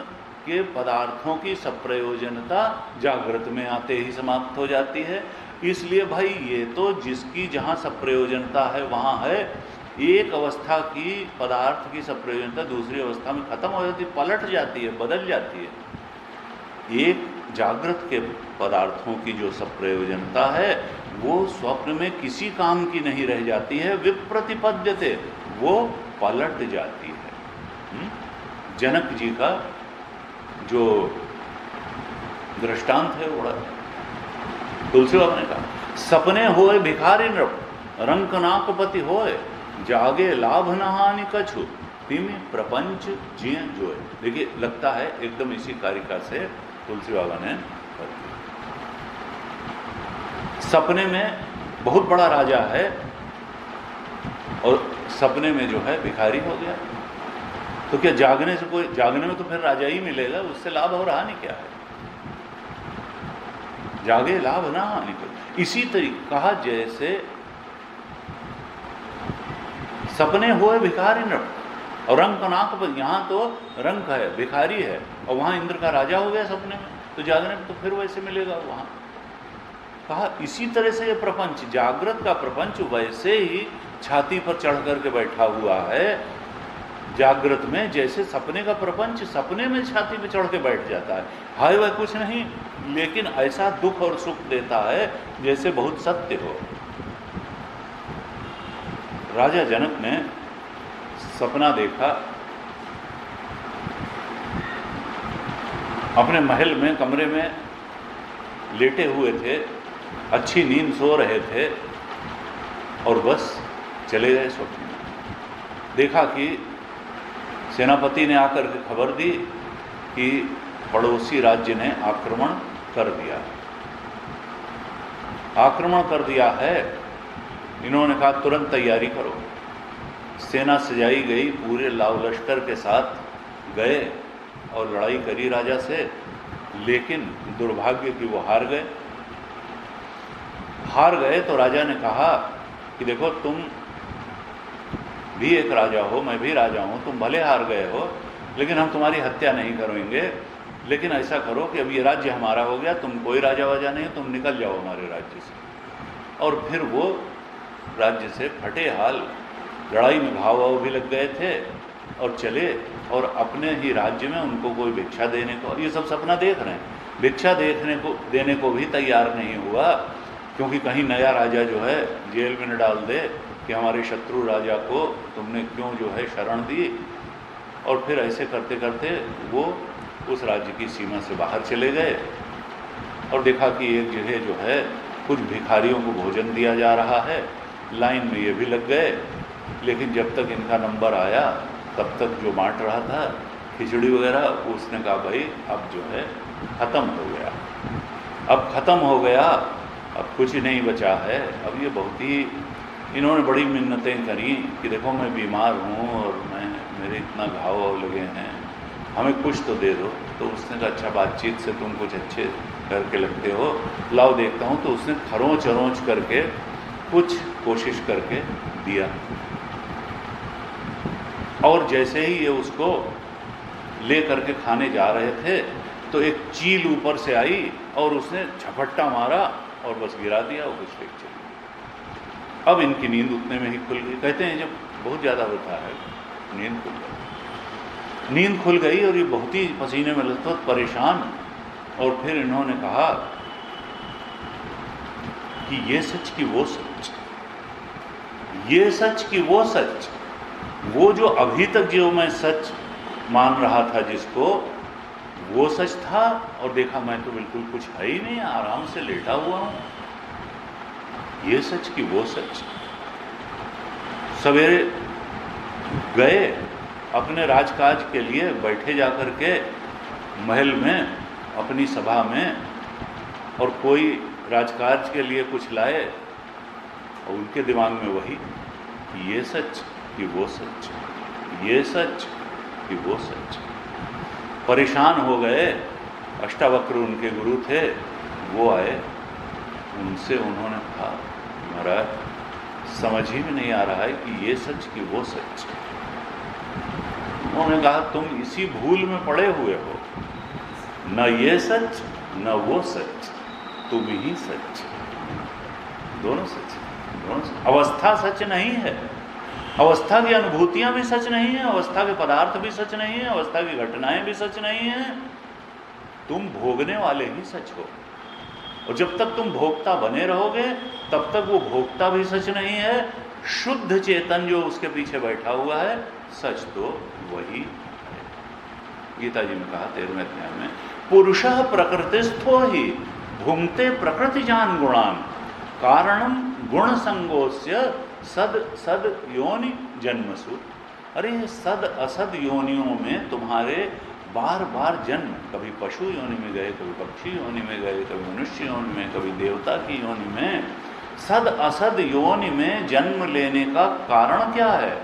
S1: के पदार्थों की सप्रयोजनता जागृत में आते ही समाप्त हो जाती है। इसलिए भाई ये तो जिसकी जहाँ सप्रयोजनता है वहाँ है, एक अवस्था की पदार्थ की सप्रयोजनता दूसरी अवस्था में खत्म हो जाती है, पलट जाती है, बदल जाती है। एक जागृत के पदार्थों की जो सप्रयोजनता है वो स्वप्न में किसी काम की नहीं रह जाती है, विप्रतिपद्यते, वो पलट जाती है। जनक जी का जो दृष्टांत है बड़ा तुलसी बाबा ने कहा, सपने होए भिखारी नृप रंक नाकपति होए, जागे लाभ न हानि कछु तिमि प्रपंच जिय जोए। देखिए लगता है एकदम इसी कारिका से तुलसी बाबा ने कर दिया। सपने में बहुत बड़ा राजा है और सपने में जो है भिखारी हो गया, तो क्या जागने से कोई, जागने में तो फिर राजा ही मिलेगा, उससे लाभ और हानि क्या है? जागे लाभ ना हानि को। इसी तरीके कहा जैसे सपने हुए भिखारी नृप और रंक नाक पर, यहाँ तो रंक है, भिखारी है, और वहाँ इंद्र का राजा हो गया सपने में, तो जागने में तो फिर वैसे मिलेगा वहाँ। कहा इसी तरह से ये प्रपंच, जागृत का प्रपंच वैसे ही छाती पर चढ़ करके बैठा हुआ है जागृत में, जैसे सपने का प्रपंच सपने में छाती पे चढ़ के बैठ जाता है। हाय वह कुछ नहीं, लेकिन ऐसा दुख और सुख देता है जैसे बहुत सत्य हो। राजा जनक ने सपना देखा, अपने महल में कमरे में लेटे हुए थे, अच्छी नींद सो रहे थे, और बस चले गए स्वप्न में। देखा कि सेनापति ने आकर के खबर दी कि पड़ोसी राज्य ने आक्रमण कर दिया, आक्रमण कर दिया है। इन्होंने कहा तुरंत तैयारी करो। सेना सजाई गई, पूरे लाव लश्कर के साथ गए और लड़ाई करी राजा से, लेकिन दुर्भाग्य कि वो हार गए। हार गए तो राजा ने कहा कि देखो तुम भी एक राजा हो, मैं भी राजा हूँ, तुम भले हार गए हो लेकिन हम तुम्हारी हत्या नहीं करेंगे, लेकिन ऐसा करो कि अब ये राज्य हमारा हो गया, तुम कोई राजा वाजा नहीं, तुम निकल जाओ हमारे राज्य से। और फिर वो राज्य से फटे हाल, लड़ाई में घाव वाव भी लग गए थे, और चले, और अपने ही राज्य में उनको कोई भिक्षा देने को, ये सब सपना देख रहे हैं, भिक्षा देने को भी तैयार नहीं हुआ, क्योंकि कहीं नया राजा जो है जेल में न डाल दे कि हमारे शत्रु राजा को तुमने क्यों जो है शरण दी। और फिर ऐसे करते करते वो उस राज्य की सीमा से बाहर चले गए, और देखा कि एक जगह जो है कुछ भिखारियों को भोजन दिया जा रहा है, लाइन में ये भी लग गए, लेकिन जब तक इनका नंबर आया तब तक जो बांट रहा था खिचड़ी वगैरह, उसने कहा भाई अब जो है ख़त्म हो गया, अब ख़त्म हो गया, अब कुछ नहीं बचा है। अब ये बहुत ही, इन्होंने बड़ी मिन्नतें करी कि देखो मैं बीमार हूँ और मेरे इतना घाव लगे हैं, हमें कुछ तो दे दो। तो उसने कहा अच्छा बातचीत से तुम कुछ अच्छे करके लगते हो, लाओ देखता हूँ। तो उसने खरोंच अरोंच करके कुछ कोशिश करके दिया, और जैसे ही ये उसको ले करके खाने जा रहे थे तो एक चील ऊपर से आई और उसने झपट्टा मारा और बस गिरा दिया, और कुछ फेंक चली। अब इनकी नींद उतने में ही खुल गई। कहते हैं जब बहुत ज़्यादा होता है नींद खुल गई, नींद खुल गई और ये बहुत ही पसीने में लथपथ परेशान। और फिर इन्होंने कहा कि ये सच कि वो सच, ये सच कि वो सच, वो जो अभी तक जो मैं सच मान रहा था जिसको, वो सच था, और देखा मैं तो बिल्कुल कुछ है ही नहीं, आराम से लेटा हुआ हूँ। ये सच कि वो सच। सवेरे गए अपने राजकाज के लिए, बैठे जाकर के महल में अपनी सभा में, और कोई राजकाज के लिए कुछ लाए और उनके दिमाग में वही, ये सच कि वो सच, ये सच कि वो सच। परेशान हो गए। अष्टावक्र उनके गुरु थे, वो आए, उनसे उन्होंने कहा महाराज समझ ही में नहीं आ रहा है कि ये सच कि वो सच। उन्होंने कहा तुम इसी भूल में पड़े हुए हो, न ये सच न वो सच, तुम ही सच। दोनों सच, दोनों सच। अवस्था सच नहीं है, अवस्था की अनुभूतियां भी सच नहीं है, अवस्था के पदार्थ भी सच नहीं है, अवस्था की घटनाएं भी सच नहीं है। तुम भोगने वाले ही सच हो, और जब तक तुम भोक्ता बने रहोगे तब तक वो भोक्ता भी सच नहीं है। शुद्ध चेतन जो उसके पीछे बैठा हुआ है सच तो वही है। गीता जी में कहा 13वें अध्याय में, पुरुषः प्रकृतिस्थो ही भुंक्ते प्रकृति जान गुणान कारणम गुण संगोस्य सद सद योनि जन्मसु। अरे सद असद योनियों में तुम्हारे बार बार जन्म, कभी पशु योनि में गए, कभी पक्षी योनि में गए, कभी मनुष्य योनि में, कभी देवता की योनि में, सद असद योनि में जन्म लेने का कारण क्या है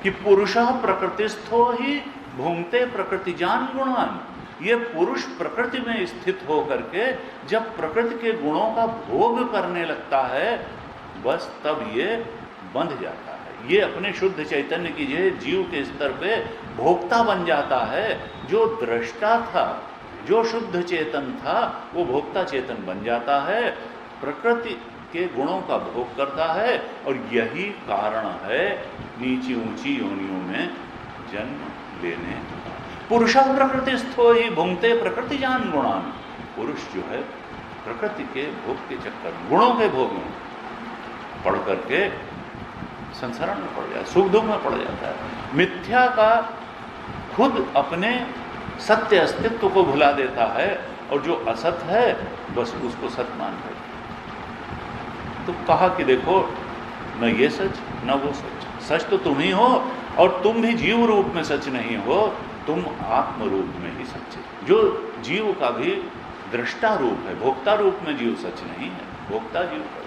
S1: कि पुरुषः प्रकृतिस्थो ही भुंक्ते प्रकृति जान गुणान। ये पुरुष प्रकृति में स्थित होकर के जब प्रकृति के गुणों का भोग करने लगता है बस तब ये बंध जाता है। ये अपने शुद्ध चैतन्य की जीव के स्तर पे भोक्ता बन जाता है। जो दृष्टा था, जो शुद्ध चेतन था, वो भोक्ता चेतन बन जाता है, प्रकृति के गुणों का भोग करता है। और यही कारण है नीची ऊंची योनियों में जन्म लेने का। पुरुषः प्रकृतिस्थो ही भुंक्ते प्रकृति जान गुणान। पुरुष जो है प्रकृति के भोग के चक्कर में, गुणों के भोग में पढ़ करके संसारण में पड़ जाता है, सुख दुख में पड़ जाता है। मिथ्या का खुद अपने सत्य अस्तित्व को भुला देता है, और जो असत है बस उसको सत मान लेता है। तो कहा कि देखो न ये सच न वो सच, सच तो तुम ही हो, और तुम भी जीव रूप में सच नहीं हो, तुम आत्म रूप में ही सच है। जो जीव का भी दृष्टा रूप है, भोक्ता रूप में जीव सच नहीं है, भोक्ता जीव का।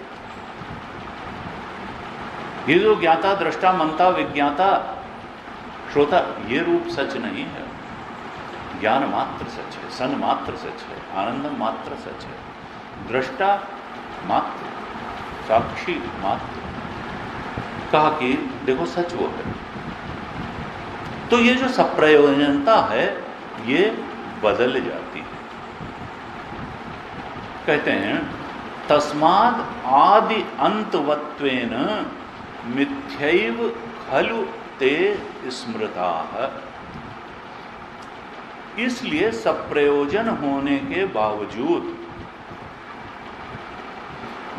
S1: ये जो ज्ञाता दृष्टा मनता विज्ञाता श्रोता, ये रूप सच नहीं है। ज्ञान मात्र सच है, सन मात्र सच है, आनंद मात्र सच है, दृष्टा मात्र, साक्षी मात्र। कहा कि देखो सच वो है। तो ये जो सप्रयोजनता है ये बदल जाती है। कहते हैं तस्माद आदि अंतवत्वेन मिथ्यैव खलु ते स्मृताः। इसलिए सप्रयोजन होने के बावजूद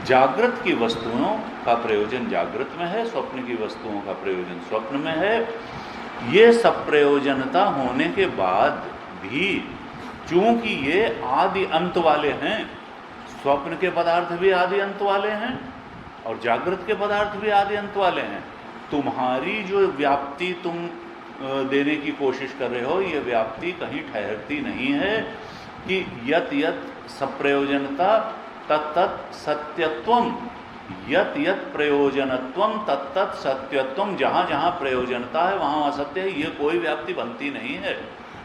S1: जागृत की वस्तुओं का प्रयोजन जागृत में है, स्वप्न की वस्तुओं का प्रयोजन स्वप्न में है। ये सप्रयोजनता होने के बाद भी चूंकि ये आदि अंत वाले हैं, स्वप्न के पदार्थ भी आदि अंत वाले हैं और जागृत के पदार्थ भी आदि अंत वाले हैं। तुम्हारी जो व्याप्ति तुम देने की कोशिश कर रहे हो, ये व्याप्ति कहीं ठहरती नहीं है कि यत यत सप्रयोजनता तत्तत् सत्यत्वम, यत यत प्रयोजनत्वम तत्तत् सत्यत्वम। जहाँ जहाँ प्रयोजनता है वहाँ असत्य है, ये कोई व्याप्ति बनती नहीं है।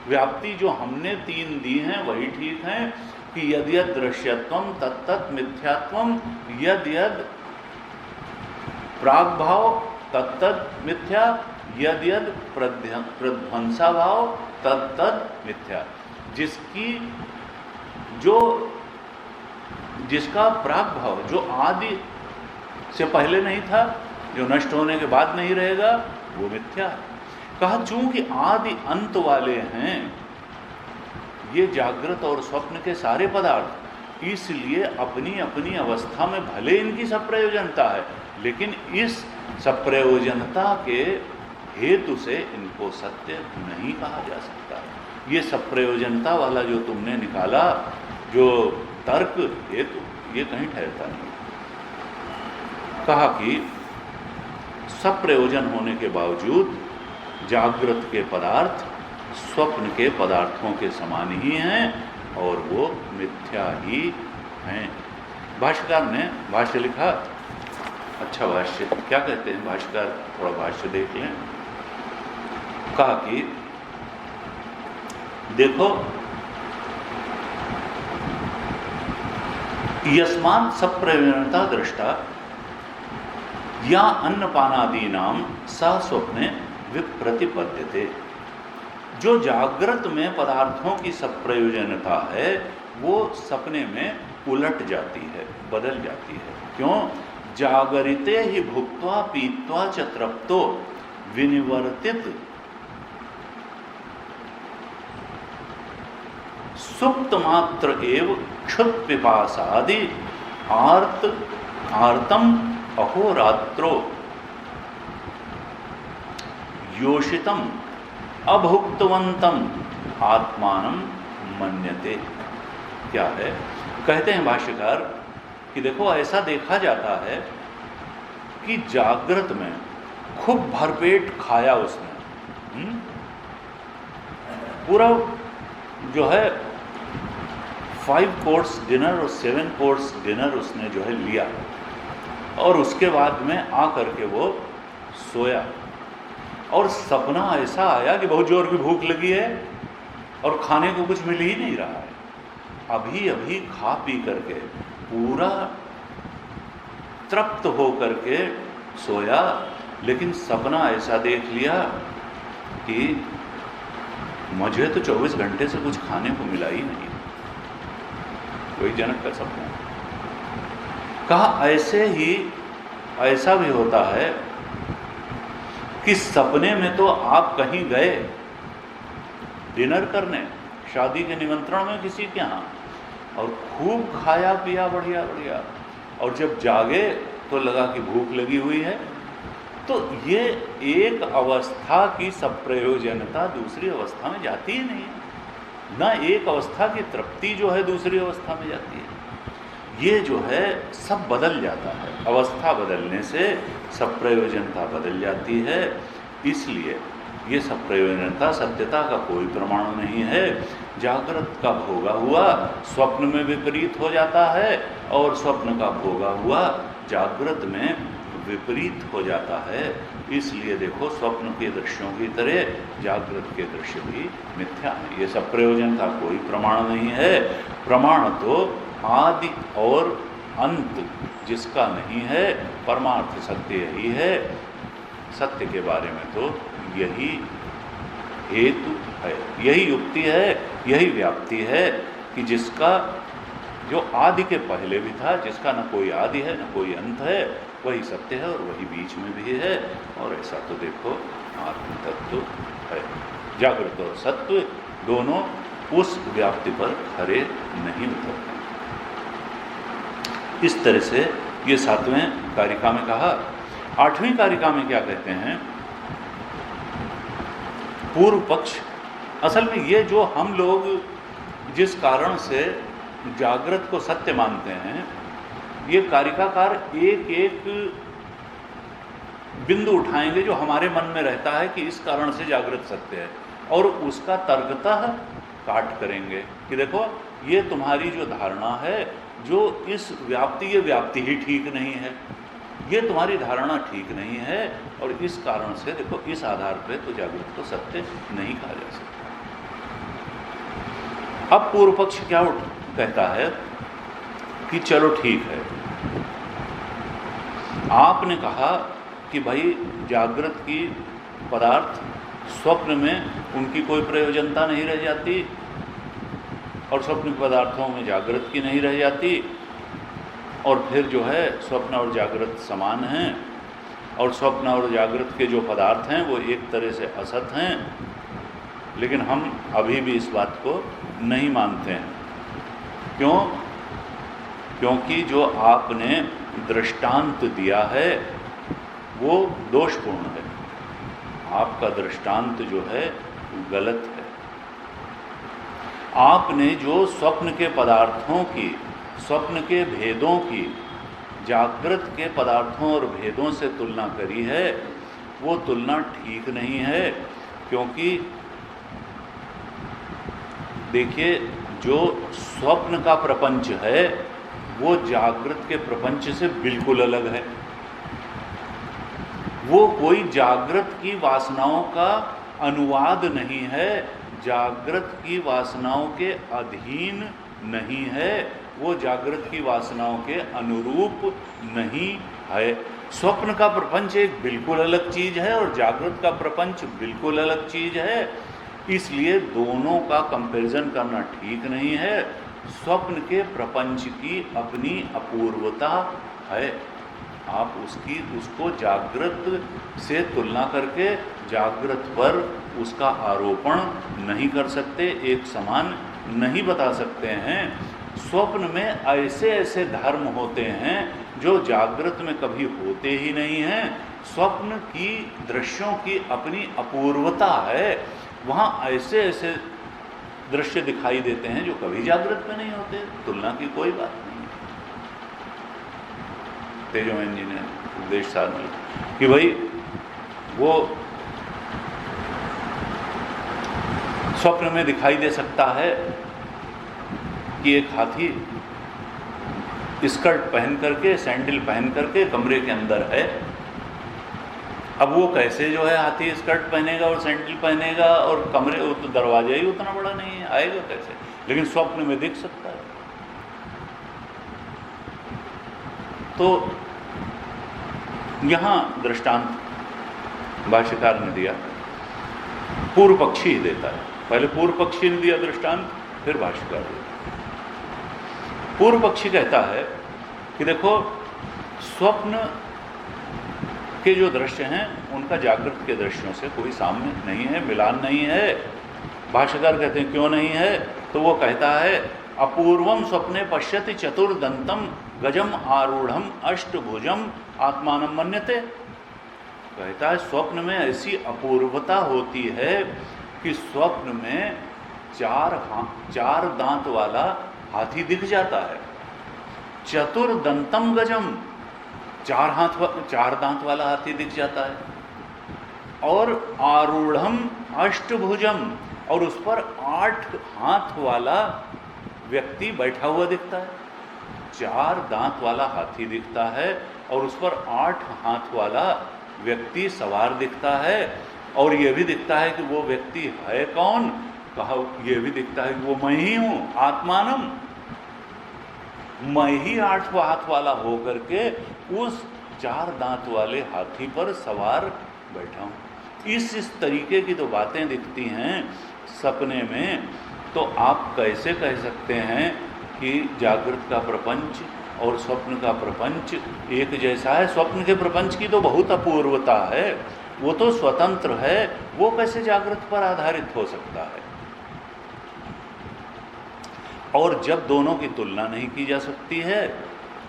S1: व्याप्ति जो हमने तीन दी हैं वही ठीक है कि यद यद दृश्यत्वम तत्तत् मिथ्यात्वम, यद यद प्राग्भाव तत्तत् मिथ्या, यद यद प्रध्वंसा भाव तत्तत् मिथ्या। जिसका प्राग्भाव जो आदि से पहले नहीं था, जो नष्ट होने के बाद नहीं रहेगा, वो मिथ्या है। कहा चूंकि आदि अंत वाले हैं ये जागृत और स्वप्न के सारे पदार्थ, इसलिए अपनी अपनी अवस्था में भले इनकी सप्रयोजनता है, लेकिन इस सप्रयोजनता के हेतु से इनको सत्य नहीं कहा जा सकता। ये सप्रयोजनता वाला जो तुमने निकाला जो तर्क हेतु, ये कहीं ठहरता नहीं। कहा कि सप्रयोजन होने के बावजूद जागृत के पदार्थ स्वप्न के पदार्थों के समान ही हैं और वो मिथ्या ही हैं। भाष्यकार ने भाष्य लिखा, अच्छा भाष्य, क्या कहते हैं भाष्यकार, थोड़ा भाष्य देख लें। कहा कि देखो, यस्मान् सप्रयोजनता दृष्टा या अन्नपानादीनाम सा स्वप्ने विप्रतिपद्यते। जो जागृत में पदार्थों की सप्रयोजनता है वो सपने में उलट जाती है, बदल जाती है। क्यों? जागरिते ही भुक्त्वा पीत्वा च तृप्तो विनिवर्तित सुप्त मात्र एव क्षुत् पिपासादि आर्तम अहोरात्रो योषितम अभुक्तवंतम आत्मानं मन्यते। क्या है? कहते हैं भाष्यकार कि देखो, ऐसा देखा जाता है कि जागृत में खूब भरपेट खाया उसने, पूरा जो है 5 कोर्स डिनर और 7 कोर्स डिनर उसने जो है लिया, और उसके बाद में आकर के वो सोया और सपना ऐसा आया कि बहुत जोर की भूख लगी है और खाने को कुछ मिल ही नहीं रहा है। अभी अभी खा पी करके पूरा तृप्त हो करके सोया, लेकिन सपना ऐसा देख लिया कि मुझे तो 24 घंटे से कुछ खाने को मिला ही नहीं। वही जनक का सपना। कहा ऐसे ही ऐसा भी होता है कि सपने में तो आप कहीं गए डिनर करने, शादी के निमंत्रण में किसी के यहाँ, और खूब खाया पिया बढ़िया बढ़िया, और जब जागे तो लगा कि भूख लगी हुई है। तो ये एक अवस्था की सप्रयोजनता दूसरी अवस्था में जाती ही नहीं है, ना एक अवस्था की तृप्ति जो है दूसरी अवस्था में जाती है। ये जो है सब बदल जाता है, अवस्था बदलने से सप्रयोजनता बदल जाती है। इसलिए ये सप्रयोजनता सत्यता का कोई प्रमाण नहीं है। जागृत का भोगा हुआ स्वप्न में विपरीत हो जाता है, और स्वप्न का भोगा हुआ जागृत में विपरीत हो जाता है। इसलिए देखो, स्वप्न के दृश्यों की तरह जागृत के दृश्य भी मिथ्या है। ये सब प्रयोजन का कोई प्रमाण नहीं है। प्रमाण तो आदि और अंत जिसका नहीं है, परमार्थ सत्य यही है। सत्य के बारे में तो यही हेतु है, यही युक्ति है, यही व्याप्ति है कि जिसका जो आदि के पहले भी था, जिसका न कोई आदि है न कोई अंत है, वही सत्य है और वही बीच में भी है। और ऐसा तो देखो आत्म तत्व है। जागृत और सत्व दोनों उस व्याप्ति पर खरे नहीं उतरते। इस तरह से ये 7वें कारिका में कहा। 8वीं कारिका में क्या कहते हैं? पूर्व पक्ष। असल में ये जो हम लोग जिस कारण से जागृत को सत्य मानते हैं, ये कारिकाकार एक एक बिंदु उठाएंगे जो हमारे मन में रहता है कि इस कारण से जागृत सत्य है, और उसका तर्कतः काट करेंगे कि देखो, ये तुम्हारी जो धारणा है, जो इस व्याप्ति, ये व्याप्ति ही ठीक नहीं है, ये तुम्हारी धारणा ठीक नहीं है, और इस कारण से देखो, इस आधार पे तो जागृत को सत्य नहीं कहा जा सकता। अब पूर्व पक्ष क्या कहता है कि चलो ठीक है, आपने कहा कि भाई जागृत की पदार्थ स्वप्न में उनकी कोई प्रयोजनता नहीं रह जाती, और स्वप्न के पदार्थों में जागृत की नहीं रह जाती, और फिर जो है स्वप्न और जागृत समान हैं, और स्वप्न और जागृत के जो पदार्थ हैं वो एक तरह से असत हैं। लेकिन हम अभी भी इस बात को नहीं मानते हैं। क्यों? क्योंकि जो आपने दृष्टांत दिया है वो दोषपूर्ण है। आपका दृष्टांत जो है गलत है। आपने जो स्वप्न के पदार्थों की, स्वप्न के भेदों की जागृत के पदार्थों और भेदों से तुलना करी है, वो तुलना ठीक नहीं है। क्योंकि देखिए, जो स्वप्न का प्रपंच है वो जागृत के प्रपंच से बिल्कुल अलग है। वो कोई जागृत की वासनाओं का अनुवाद नहीं है, जागृत की वासनाओं के अधीन नहीं है, वो जागृत की वासनाओं के अनुरूप नहीं है। स्वप्न का प्रपंच एक बिल्कुल अलग चीज है और जागृत का प्रपंच बिल्कुल अलग चीज है। इसलिए दोनों का कंपैरिजन करना ठीक नहीं है। स्वप्न के प्रपंच की अपनी अपूर्वता है, आप उसको जागृत से तुलना करके जागृत पर उसका आरोपण नहीं कर सकते, एक समान नहीं बता सकते हैं। स्वप्न में ऐसे ऐसे धर्म होते हैं जो जागृत में कभी होते ही नहीं हैं। स्वप्न की दृश्यों की अपनी अपूर्वता है, वहाँ ऐसे ऐसे दृश्य दिखाई देते हैं जो कभी जागृत में नहीं होते। तुलना की कोई बात नहीं। तेजोमन जी ने उपदेश साध दिया कि भाई वो स्वप्न में दिखाई दे सकता है कि एक हाथी स्कर्ट पहन करके, सैंडल पहन करके कमरे के अंदर है। अब वो कैसे जो है हाथी स्कर्ट पहनेगा और सैंडल पहनेगा और कमरे, वो तो दरवाजा ही उतना बड़ा नहीं है, आएगा कैसे? लेकिन स्वप्न में दिख सकता है। तो यहां दृष्टांत भाष्यकार ने दिया, पूर्व पक्षी ही देता है। पहले पूर्व पक्षी ने दिया दृष्टांत, फिर भाष्यकार दिया। पूर्व पक्षी कहता है कि देखो, स्वप्न के जो दृश्य हैं उनका जागृत के दृश्यों से कोई साम्य नहीं है, मिलान नहीं है। भाष्यकार कहते हैं क्यों नहीं है? तो वो कहता है अपूर्वम स्वप्ने पश्यति चतुर्दंतम गजम आरूढ़म अष्टभुजम आत्मानं मन्यते। कहता है स्वप्न में ऐसी अपूर्वता होती है कि स्वप्न में चार दांत वाला हाथी दिख जाता है। चतुर्दंतम गजम, चार दांत वाला हाथी दिख जाता है। और आरूढ़म अष्टभुजम, और उस पर 8 हाथ वाला व्यक्ति बैठा हुआ दिखता है। 4 दांत वाला हाथी दिखता है और उस पर 8 हाथ वाला व्यक्ति सवार दिखता है। और यह भी दिखता है कि वो व्यक्ति है कौन? कहा यह भी दिखता है कि वो मैं ही हूं, आत्मानम, मैं ही 8 हाथ वाला होकर के उस 4 दांत वाले हाथी पर सवार बैठा हूं। इस तरीके की तो बातें दिखती हैं सपने में, तो आप कैसे कह सकते हैं कि जागृत का प्रपंच और स्वप्न का प्रपंच एक जैसा है? स्वप्न के प्रपंच की तो बहुत अपूर्वता है, वो तो स्वतंत्र है, वो कैसे जागृत पर आधारित हो सकता है? और जब दोनों की तुलना नहीं की जा सकती है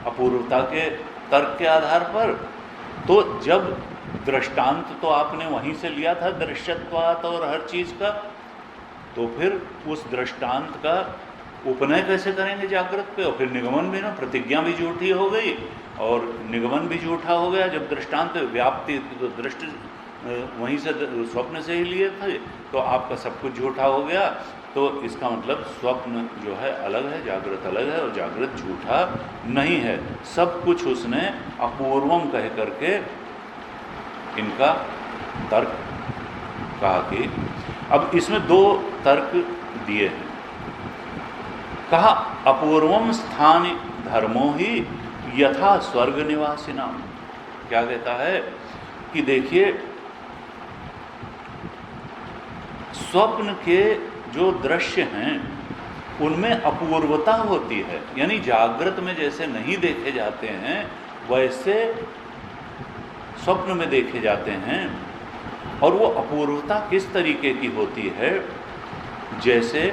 S1: अपूर्वता के तर्क के आधार पर, तो जब दृष्टांत तो आपने वहीं से लिया था दृश्यत्वात और हर चीज का, तो फिर उस दृष्टांत का उपनय कैसे करेंगे जागृत पे? और फिर निगमन भी ना, प्रतिज्ञा भी झूठी हो गई और निगमन भी झूठा हो गया। जब दृष्टांत व्याप्ति तो दृष्टि वहीं से स्वप्न से ही लिए थे, तो आपका सब कुछ झूठा हो गया। तो इसका मतलब स्वप्न जो है अलग है, जागृत अलग है, और जागृत झूठा नहीं है। सब कुछ उसने अपूर्वम कह करके इनका तर्क कहा कि अब इसमें 2 तर्क दिए हैं। कहा अपूर्वम स्थान धर्मो ही यथा स्वर्ग निवासिनाम। क्या कहता है कि देखिए, स्वप्न के जो दृश्य हैं उनमें अपूर्वता होती है, यानी जागृत में जैसे नहीं देखे जाते हैं वैसे स्वप्न में देखे जाते हैं। और वो अपूर्वता किस तरीके की होती है? जैसे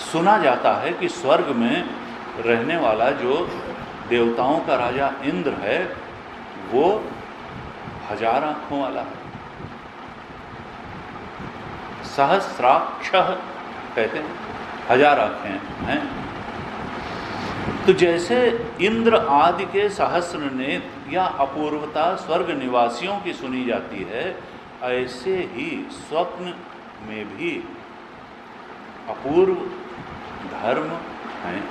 S1: सुना जाता है कि स्वर्ग में रहने वाला जो देवताओं का राजा इंद्र है वो 1000 आंखों वाला है, सहस्राक्ष कहते हैं, 1000 आंखें हैं। तो जैसे इंद्र आदि के सहस्र नेत्र या अपूर्वता स्वर्ग निवासियों की सुनी जाती है, ऐसे ही स्वप्न में भी अपूर्व धर्म हैं।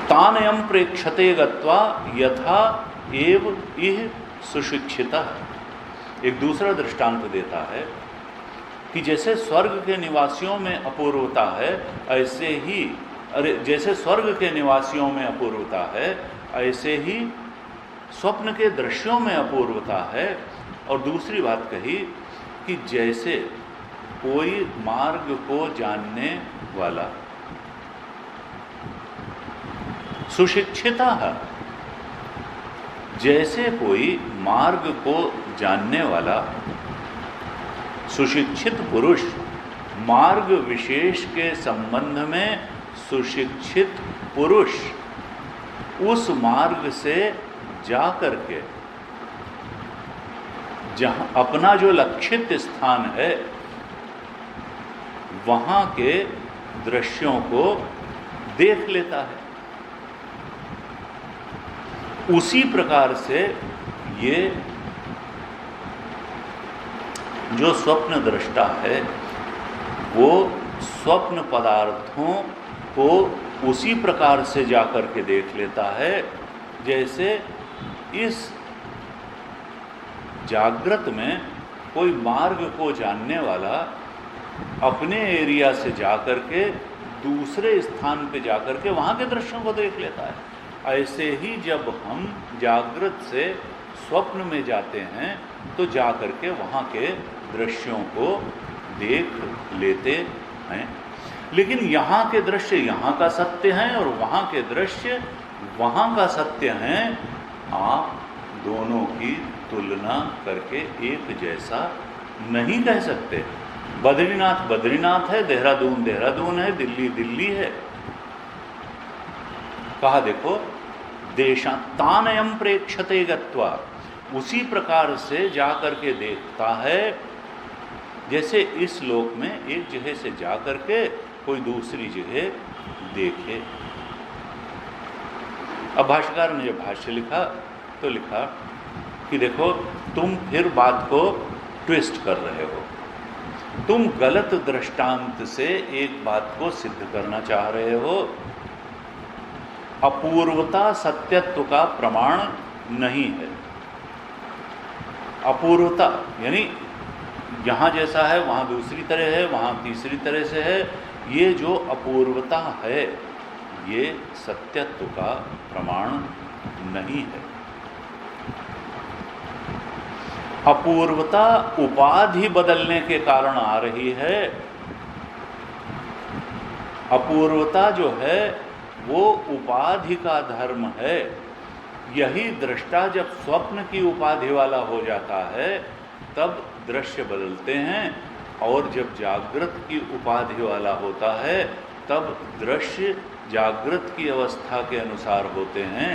S1: तानयम प्रेक्षते गत्वा यथा एव इह सुशिक्षिता। एक दूसरा दृष्टांत देता है कि जैसे स्वर्ग के निवासियों में अपूर्वता है, ऐसे ही जैसे स्वर्ग के निवासियों में अपूर्वता है, ऐसे ही स्वप्न के दृश्यों में अपूर्वता है। और दूसरी बात कही कि जैसे कोई मार्ग को जानने वाला सुशिक्षिता है, जैसे कोई मार्ग को जानने वाला सुशिक्षित पुरुष मार्ग विशेष के संबंध में सुशिक्षित पुरुष उस मार्ग से जा करके जहां अपना जो लक्षित स्थान है वहां के दृश्यों को देख लेता है। उसी प्रकार से ये जो स्वप्न दृष्टा है वो स्वप्न पदार्थों को उसी प्रकार से जाकर के देख लेता है जैसे इस जागृत में कोई मार्ग को जानने वाला अपने एरिया से जाकर के दूसरे स्थान पे जाकर के वहाँ के दृश्यों को देख लेता है। ऐसे ही जब हम जागृत से स्वप्न में जाते हैं तो जाकर के वहाँ के दृश्यों को देख लेते हैं। लेकिन यहाँ के दृश्य यहाँ का सत्य हैं और वहाँ के दृश्य वहाँ का सत्य हैं। आप दोनों की तुलना करके एक जैसा नहीं कह सकते। बद्रीनाथ बद्रीनाथ है, देहरादून देहरादून है, दिल्ली दिल्ली है। कहा देखो देशा तानयम प्रेक्षते गत्वा, उसी प्रकार से जाकर के देखता है जैसे इस लोक में एक जगह से जाकर के कोई दूसरी जगह देखे। अब भाष्यकार ने जब भाष्य लिखा तो लिखा कि देखो तुम फिर बात को ट्विस्ट कर रहे हो, तुम गलत दृष्टांत से एक बात को सिद्ध करना चाह रहे हो। अपूर्वता सत्यत्व का प्रमाण नहीं है। अपूर्वता यानी यहाँ जैसा है वहाँ दूसरी तरह है, वहाँ तीसरी तरह से है। ये जो अपूर्वता है ये सत्यत्व का प्रमाण नहीं है। अपूर्वता उपाधि बदलने के कारण आ रही है। अपूर्वता जो है वो उपाधि का धर्म है। यही दृष्टा जब स्वप्न की उपाधि वाला हो जाता है तब दृश्य बदलते हैं, और जब जागृत की उपाधि वाला होता है तब दृश्य जागृत की अवस्था के अनुसार होते हैं।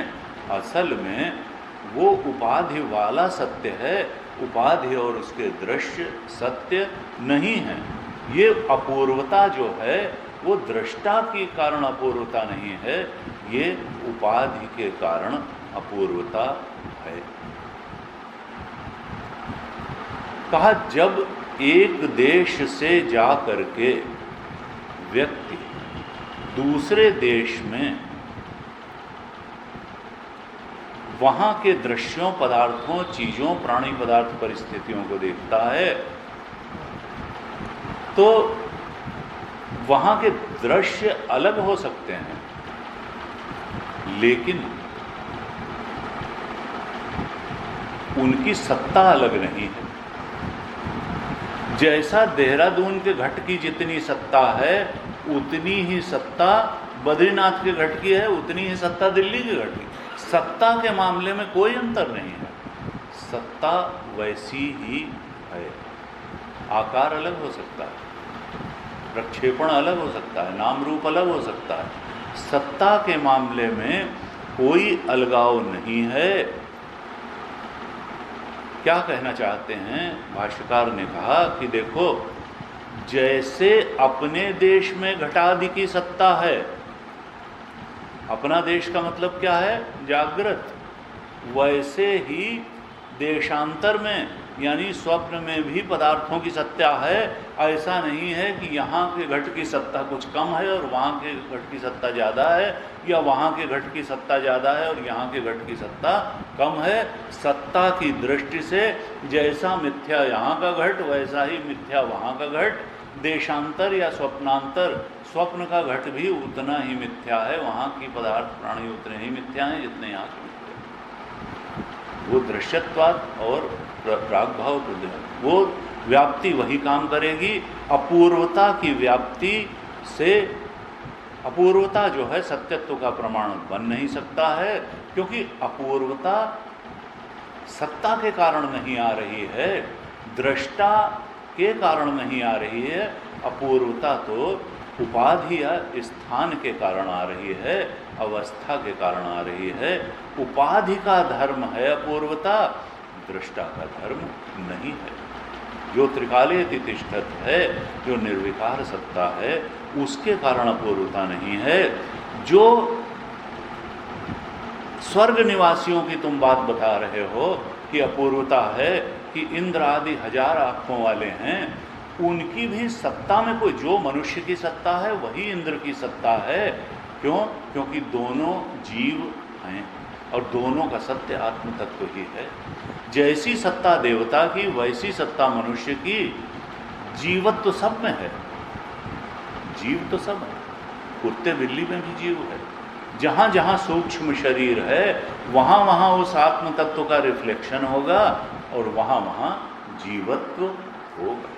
S1: असल में वो उपाधि वाला सत्य है, उपाधि और उसके दृश्य सत्य नहीं है। ये अपूर्वता जो है वो दृष्टा के कारण अपूर्वता नहीं है, ये उपाधि के कारण अपूर्वता है। कहा जब एक देश से जा करके व्यक्ति दूसरे देश में वहाँ के दृश्यों, पदार्थों, चीज़ों, प्राणी पदार्थ, परिस्थितियों को देखता है तो वहाँ के दृश्य अलग हो सकते हैं, लेकिन उनकी सत्ता अलग नहीं है। जैसा देहरादून के घट की जितनी सत्ता है उतनी ही सत्ता बद्रीनाथ के घट की है, उतनी ही सत्ता दिल्ली के घट की। सत्ता के मामले में कोई अंतर नहीं है, सत्ता वैसी ही है। आकार अलग हो सकता है, प्रक्षेपण अलग हो सकता है, नाम रूप अलग हो सकता है। सत्ता के मामले में कोई अलगाव नहीं है। क्या कहना चाहते हैं भाष्यकार ने कहा कि देखो जैसे अपने देश में घटादि की सत्ता है, अपना देश का मतलब क्या है? जागृत। वैसे ही देशांतर में यानी स्वप्न में भी पदार्थों की सत्ता है। ऐसा नहीं है कि यहाँ के घट की सत्ता कुछ कम है और वहाँ के घट की सत्ता ज़्यादा है, या वहाँ के घट की सत्ता ज़्यादा है और यहाँ के घट की सत्ता कम है। सत्ता की दृष्टि से जैसा मिथ्या यहाँ का घट वैसा ही मिथ्या वहाँ का घट। देशांतर या स्वप्नांतर, स्वप्न का घट भी उतना ही मिथ्या है, वहाँ की पदार्थ प्राणी उतने ही मिथ्या हैं जितने यहाँ के मिथ्या। वो दृश्यत्वाद और प्रागभाव वो व्याप्ति वही काम करेगी। अपूर्वता की व्याप्ति से अपूर्वता जो है सत्यत्व का प्रमाण बन नहीं सकता है, क्योंकि अपूर्वता सत्ता के कारण नहीं आ रही है, दृष्टा के कारण नहीं आ रही है। अपूर्वता तो उपाधि या स्थान के कारण आ रही है, अवस्था के कारण आ रही है। उपाधि का धर्म है अपूर्वता, दृष्टा का धर्म नहीं है। जो त्रिकाले तिष्ठत है, जो निर्विकार सत्ता है, उसके कारण अपूर्वता नहीं है। जो स्वर्ग निवासियों की तुम बात बता रहे हो कि अपूर्वता है, कि इंद्र आदि 1000 आँखों वाले हैं, उनकी भी सत्ता में कोई, जो मनुष्य की सत्ता है वही इंद्र की सत्ता है। क्यों? क्योंकि दोनों जीव हैं और दोनों का सत्य आत्म तत्व ही है। जैसी सत्ता देवता की वैसी सत्ता मनुष्य की। जीवत्व तो सब में है, जीव तो सब है, कुत्ते बिल्ली में भी जीव है। जहाँ जहाँ सूक्ष्म शरीर है वहाँ वहाँ उस आत्म तत्व का रिफ्लेक्शन होगा और वहाँ वहाँ जीवत्व होगा।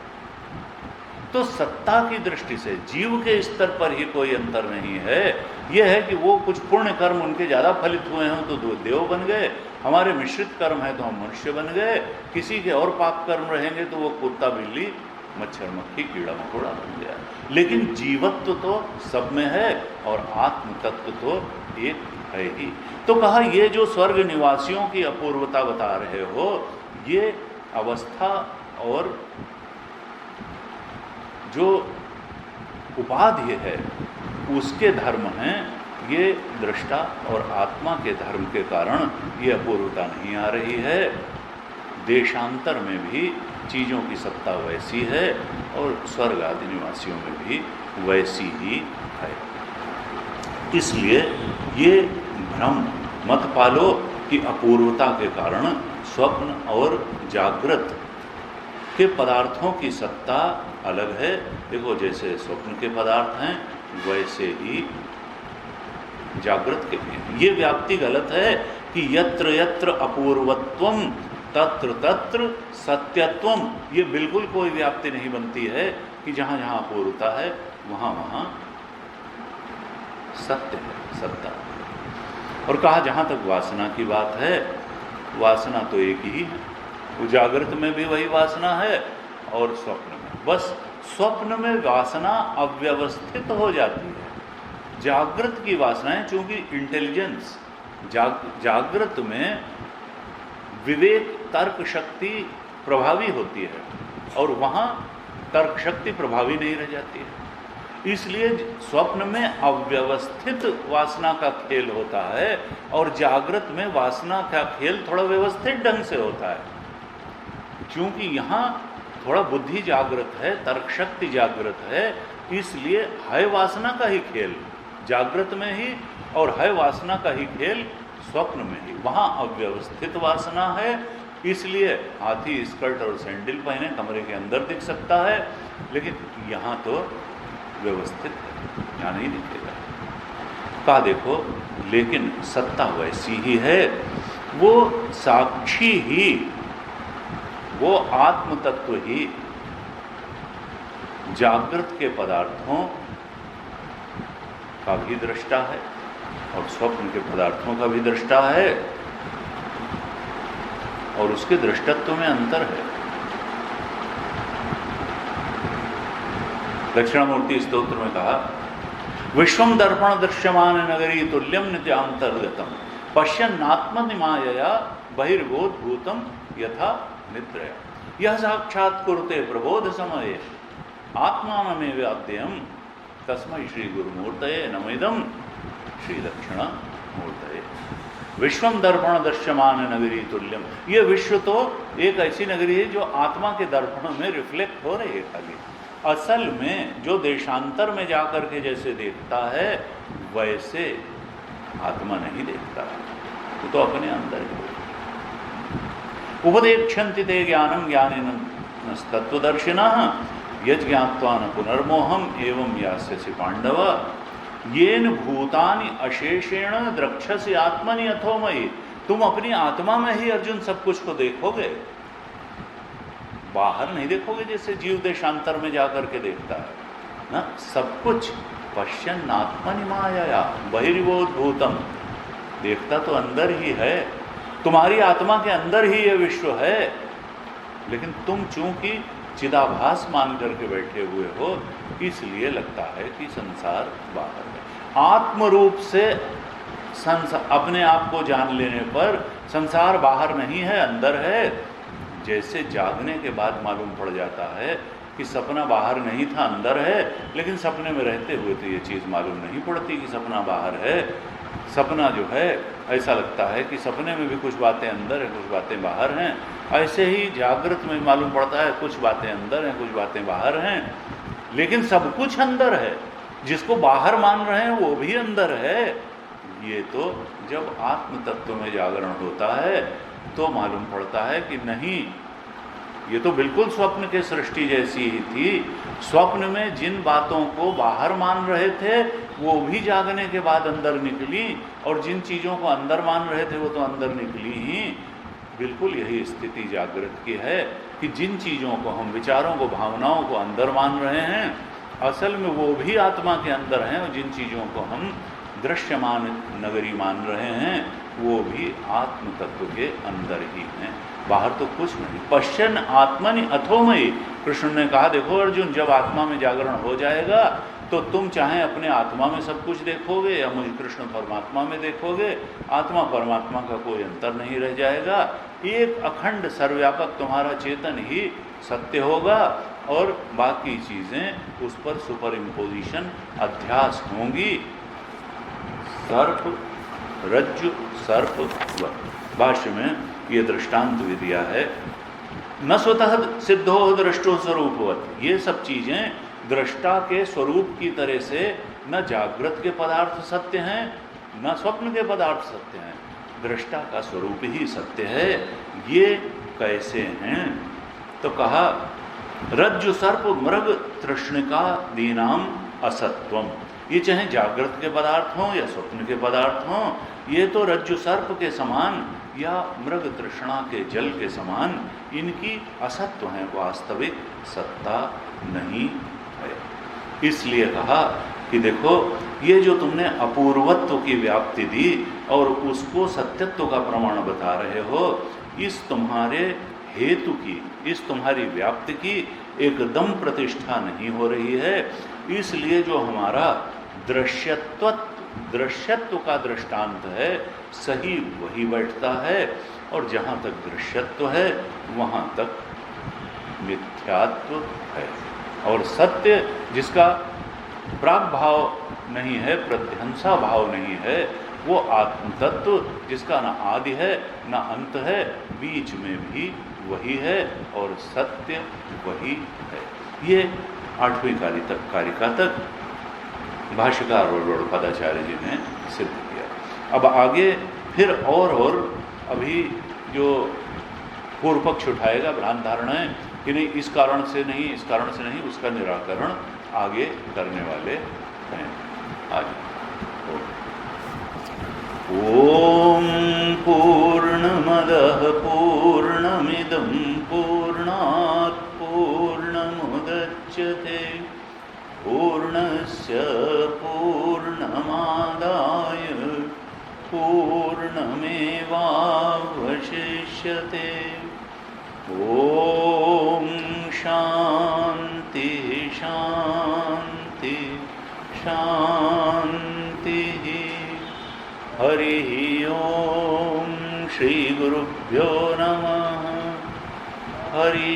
S1: तो सत्ता की दृष्टि से जीव के स्तर पर ही कोई अंतर नहीं है। यह है कि वो कुछ पुण्य कर्म उनके ज़्यादा फलित हुए हैं तो देव बन गए, हमारे मिश्रित कर्म है तो हम मनुष्य बन गए, किसी के और पाप कर्म रहेंगे तो वो कुत्ता बिल्ली मच्छर मक्खी कीड़ा मकोड़ा बन गया। लेकिन जीवत्व तो सब में है और आत्म तत्व तो एक है ही। तो कहा ये जो स्वर्ग निवासियों की अपूर्वता बता रहे हो, ये अवस्था और जो उपाधि है उसके धर्म हैं। ये दृष्टा और आत्मा के धर्म के कारण ये अपूर्वता नहीं आ रही है। देशांतर में भी चीज़ों की सत्ता वैसी है और स्वर्ग आदि निवासियों में भी वैसी ही है। इसलिए ये भ्रम मत पालो कि अपूर्वता के कारण स्वप्न और जागृत के पदार्थों की सत्ता अलग है। देखो जैसे स्वप्न के पदार्थ हैं वैसे ही जागृत के भी। ये व्याप्ति गलत है कि यत्र यत्र अपूर्वत्वम तत्र तत्र सत्यत्वम। ये बिल्कुल कोई व्याप्ति नहीं बनती है कि जहाँ जहाँ अपूर्वता है वहाँ वहाँ सत्य है, सत्ता। और कहा जहाँ तक वासना की बात है, वासना तो एक ही है। वो जागृत में भी वही वासना है और स्वप्न में। बस स्वप्न में वासना अव्यवस्थित हो जाती है। जागृत की वासनाएं चूंकि इंटेलिजेंस, जागृत में विवेक तर्क शक्ति प्रभावी होती है और वहाँ तर्क शक्ति प्रभावी नहीं रह जाती है। इसलिए स्वप्न में अव्यवस्थित वासना का खेल होता है और जागृत में वासना का खेल थोड़ा व्यवस्थित ढंग से होता है। क्योंकि यहाँ थोड़ा बुद्धि जागृत है, तर्क शक्ति जागृत है, इसलिए है वासना का ही खेल जागृत में ही और है वासना का ही खेल स्वप्न में ही। वहाँ अव्यवस्थित वासना है, इसलिए हाथी स्कर्ट और सैंडल पहने कमरे के अंदर दिख सकता है, लेकिन यहाँ तो व्यवस्थित है, यहाँ नहीं दिखेगा। कहा देखो लेकिन सत्ता वैसी ही है, वो साक्षी ही, वो आत्म तत्व ही जागृत के पदार्थों का भी दृष्टा है और स्वप्न के पदार्थों का भी दृष्टा है और उसके दृष्टत्व में अंतर है। दक्षिणामूर्ति स्तोत्र में कहा विश्वम दर्पण दृश्यमान नगरी तुल्यम नित्यांतर्गतम पश्यन्नात्मनिमायया बहिर्बोधभूतम यथा निद्रया यह साक्षात कुरुते प्रबोध समये आत्मानमेव अध्ययम तस्मै श्री गुरुमूर्तये नमोइदं श्री दक्षिणामूर्तये। विश्वम दर्पण दृश्यमान नगरी तुल्यम। ये विश्व तो एक ऐसी नगरी है जो आत्मा के दर्पण में रिफ्लेक्ट हो रही है खाली। असल में जो देशांतर में जाकर के जैसे देखता है वैसे आत्मा नहीं देखता, वो तो अपने अंदर ही। उपदेक्षन्ति ते ज्ञानम ज्ञानिनः तत्त्वदर्शिनः यज्ञात्वा न पुनर्मोहम एवं यास्यसि पांडव येन भूतानि अशेषेण द्रक्षसि आत्मनि अथोमयि। तुम अपनी आत्मा में ही अर्जुन सब कुछ को देखोगे, बाहर नहीं देखोगे जैसे जीव देशांतर में जाकर के देखता है ना। सब कुछ पश्यन् आत्मनि मायया बहिर्वोद्भूतम, देखता तो अंदर ही है, तुम्हारी आत्मा के अंदर ही ये विश्व है, लेकिन तुम चूंकि चिदाभास मान करके बैठे हुए हो इसलिए लगता है कि संसार बाहर है। आत्म रूप से अपने आप को जान लेने पर संसार बाहर नहीं है, अंदर है। जैसे जागने के बाद मालूम पड़ जाता है कि सपना बाहर नहीं था, अंदर है, लेकिन सपने में रहते हुए तो ये चीज़ मालूम नहीं पड़ती कि सपना बाहर है। सपना जो है ऐसा लगता है कि सपने में भी कुछ बातें अंदर हैं, कुछ बातें बाहर हैं। ऐसे ही जागृत में मालूम पड़ता है कुछ बातें अंदर हैं, कुछ बातें बाहर हैं, लेकिन सब कुछ अंदर है। जिसको बाहर मान रहे हैं वो भी अंदर है। ये तो जब आत्म तत्व में जागरण होता है तो मालूम पड़ता है कि नहीं, ये तो बिल्कुल स्वप्न के सृष्टि जैसी ही थी। स्वप्न में जिन बातों को बाहर मान रहे थे वो भी जागने के बाद अंदर निकली, और जिन चीज़ों को अंदर मान रहे थे वो तो अंदर निकली ही। बिल्कुल यही स्थिति जागृत की है कि जिन चीज़ों को हम विचारों को, भावनाओं को अंदर मान रहे हैं, असल में वो भी आत्मा के अंदर हैं, और जिन चीज़ों को हम दृश्यमान नगरी मान रहे हैं वो भी आत्म तत्व के अंदर ही हैं, बाहर तो कुछ नहीं। पश्यन् आत्मनि अथोमयि, कृष्ण ने कहा देखो अर्जुन, जब आत्मा में जागरण हो जाएगा तो तुम चाहे अपने आत्मा में सब कुछ देखोगे या मुझे कृष्ण परमात्मा में देखोगे, आत्मा परमात्मा का कोई अंतर नहीं रह जाएगा। एक अखंड सर्वव्यापक तुम्हारा चेतन ही सत्य होगा, और बाकी चीज़ें उस पर सुपर इम्पोजिशन, अध्यास होंगी। सर्प रज्जु सर्प वत्। भाष्य में ये दृष्टांत भी दिया है। न स्वतः सिद्धो दृष्टो स्वरूपवत्। ये सब चीज़ें दृष्टा के स्वरूप की तरह से न जागृत के पदार्थ सत्य हैं न स्वप्न के पदार्थ सत्य हैं, दृष्टा का स्वरूप ही सत्य है। ये कैसे हैं? तो कहा रज्जु सर्प मृग तृष्णिका दीनाम असत्वम। ये चाहे जागृत के पदार्थ हों या स्वप्न के पदार्थ हों, ये तो रज्जु सर्प के समान या मृग तृष्णा के जल के समान इनकी असत्व है, वास्तविक सत्ता नहीं है। इसलिए कहा कि देखो ये जो तुमने अपूर्वत्व की व्याप्ति दी और उसको सत्यत्व का प्रमाण बता रहे हो, इस तुम्हारे हेतु की, इस तुम्हारी व्याप्ति की एकदम प्रतिष्ठा नहीं हो रही है। इसलिए जो हमारा दृश्यत्व का दृष्टांत है सही वही बैठता है, और जहाँ तक दृश्यत्व है वहाँ तक मिथ्यात्व है। और सत्य जिसका प्राग भाव नहीं है, प्रध्यंसा भाव नहीं है, वो आत्म तत्व जिसका न आदि है न अंत है, बीच में भी वही है और सत्य वही है। ये 8वीं कारिका तक भाष्यकार और पदाचार्य जी ने सिद्ध किया। अब आगे फिर और अभी जो पूर्व पक्ष उठाएगा भ्रांत धारणाएं कि नहीं इस कारण से नहीं, इस कारण से नहीं, उसका निराकरण आगे करने वाले हैं। आगे ओम पूर्णमदः पूर्णमिदं पूर्णात् पूर्णमुदच्यते पूर्णस्य पूर्णमादाय पूर्णमेवावशिष्यते। ओम शांति शांति शांति। हरि ओम श्री गुरुभ्यो नमः। हरि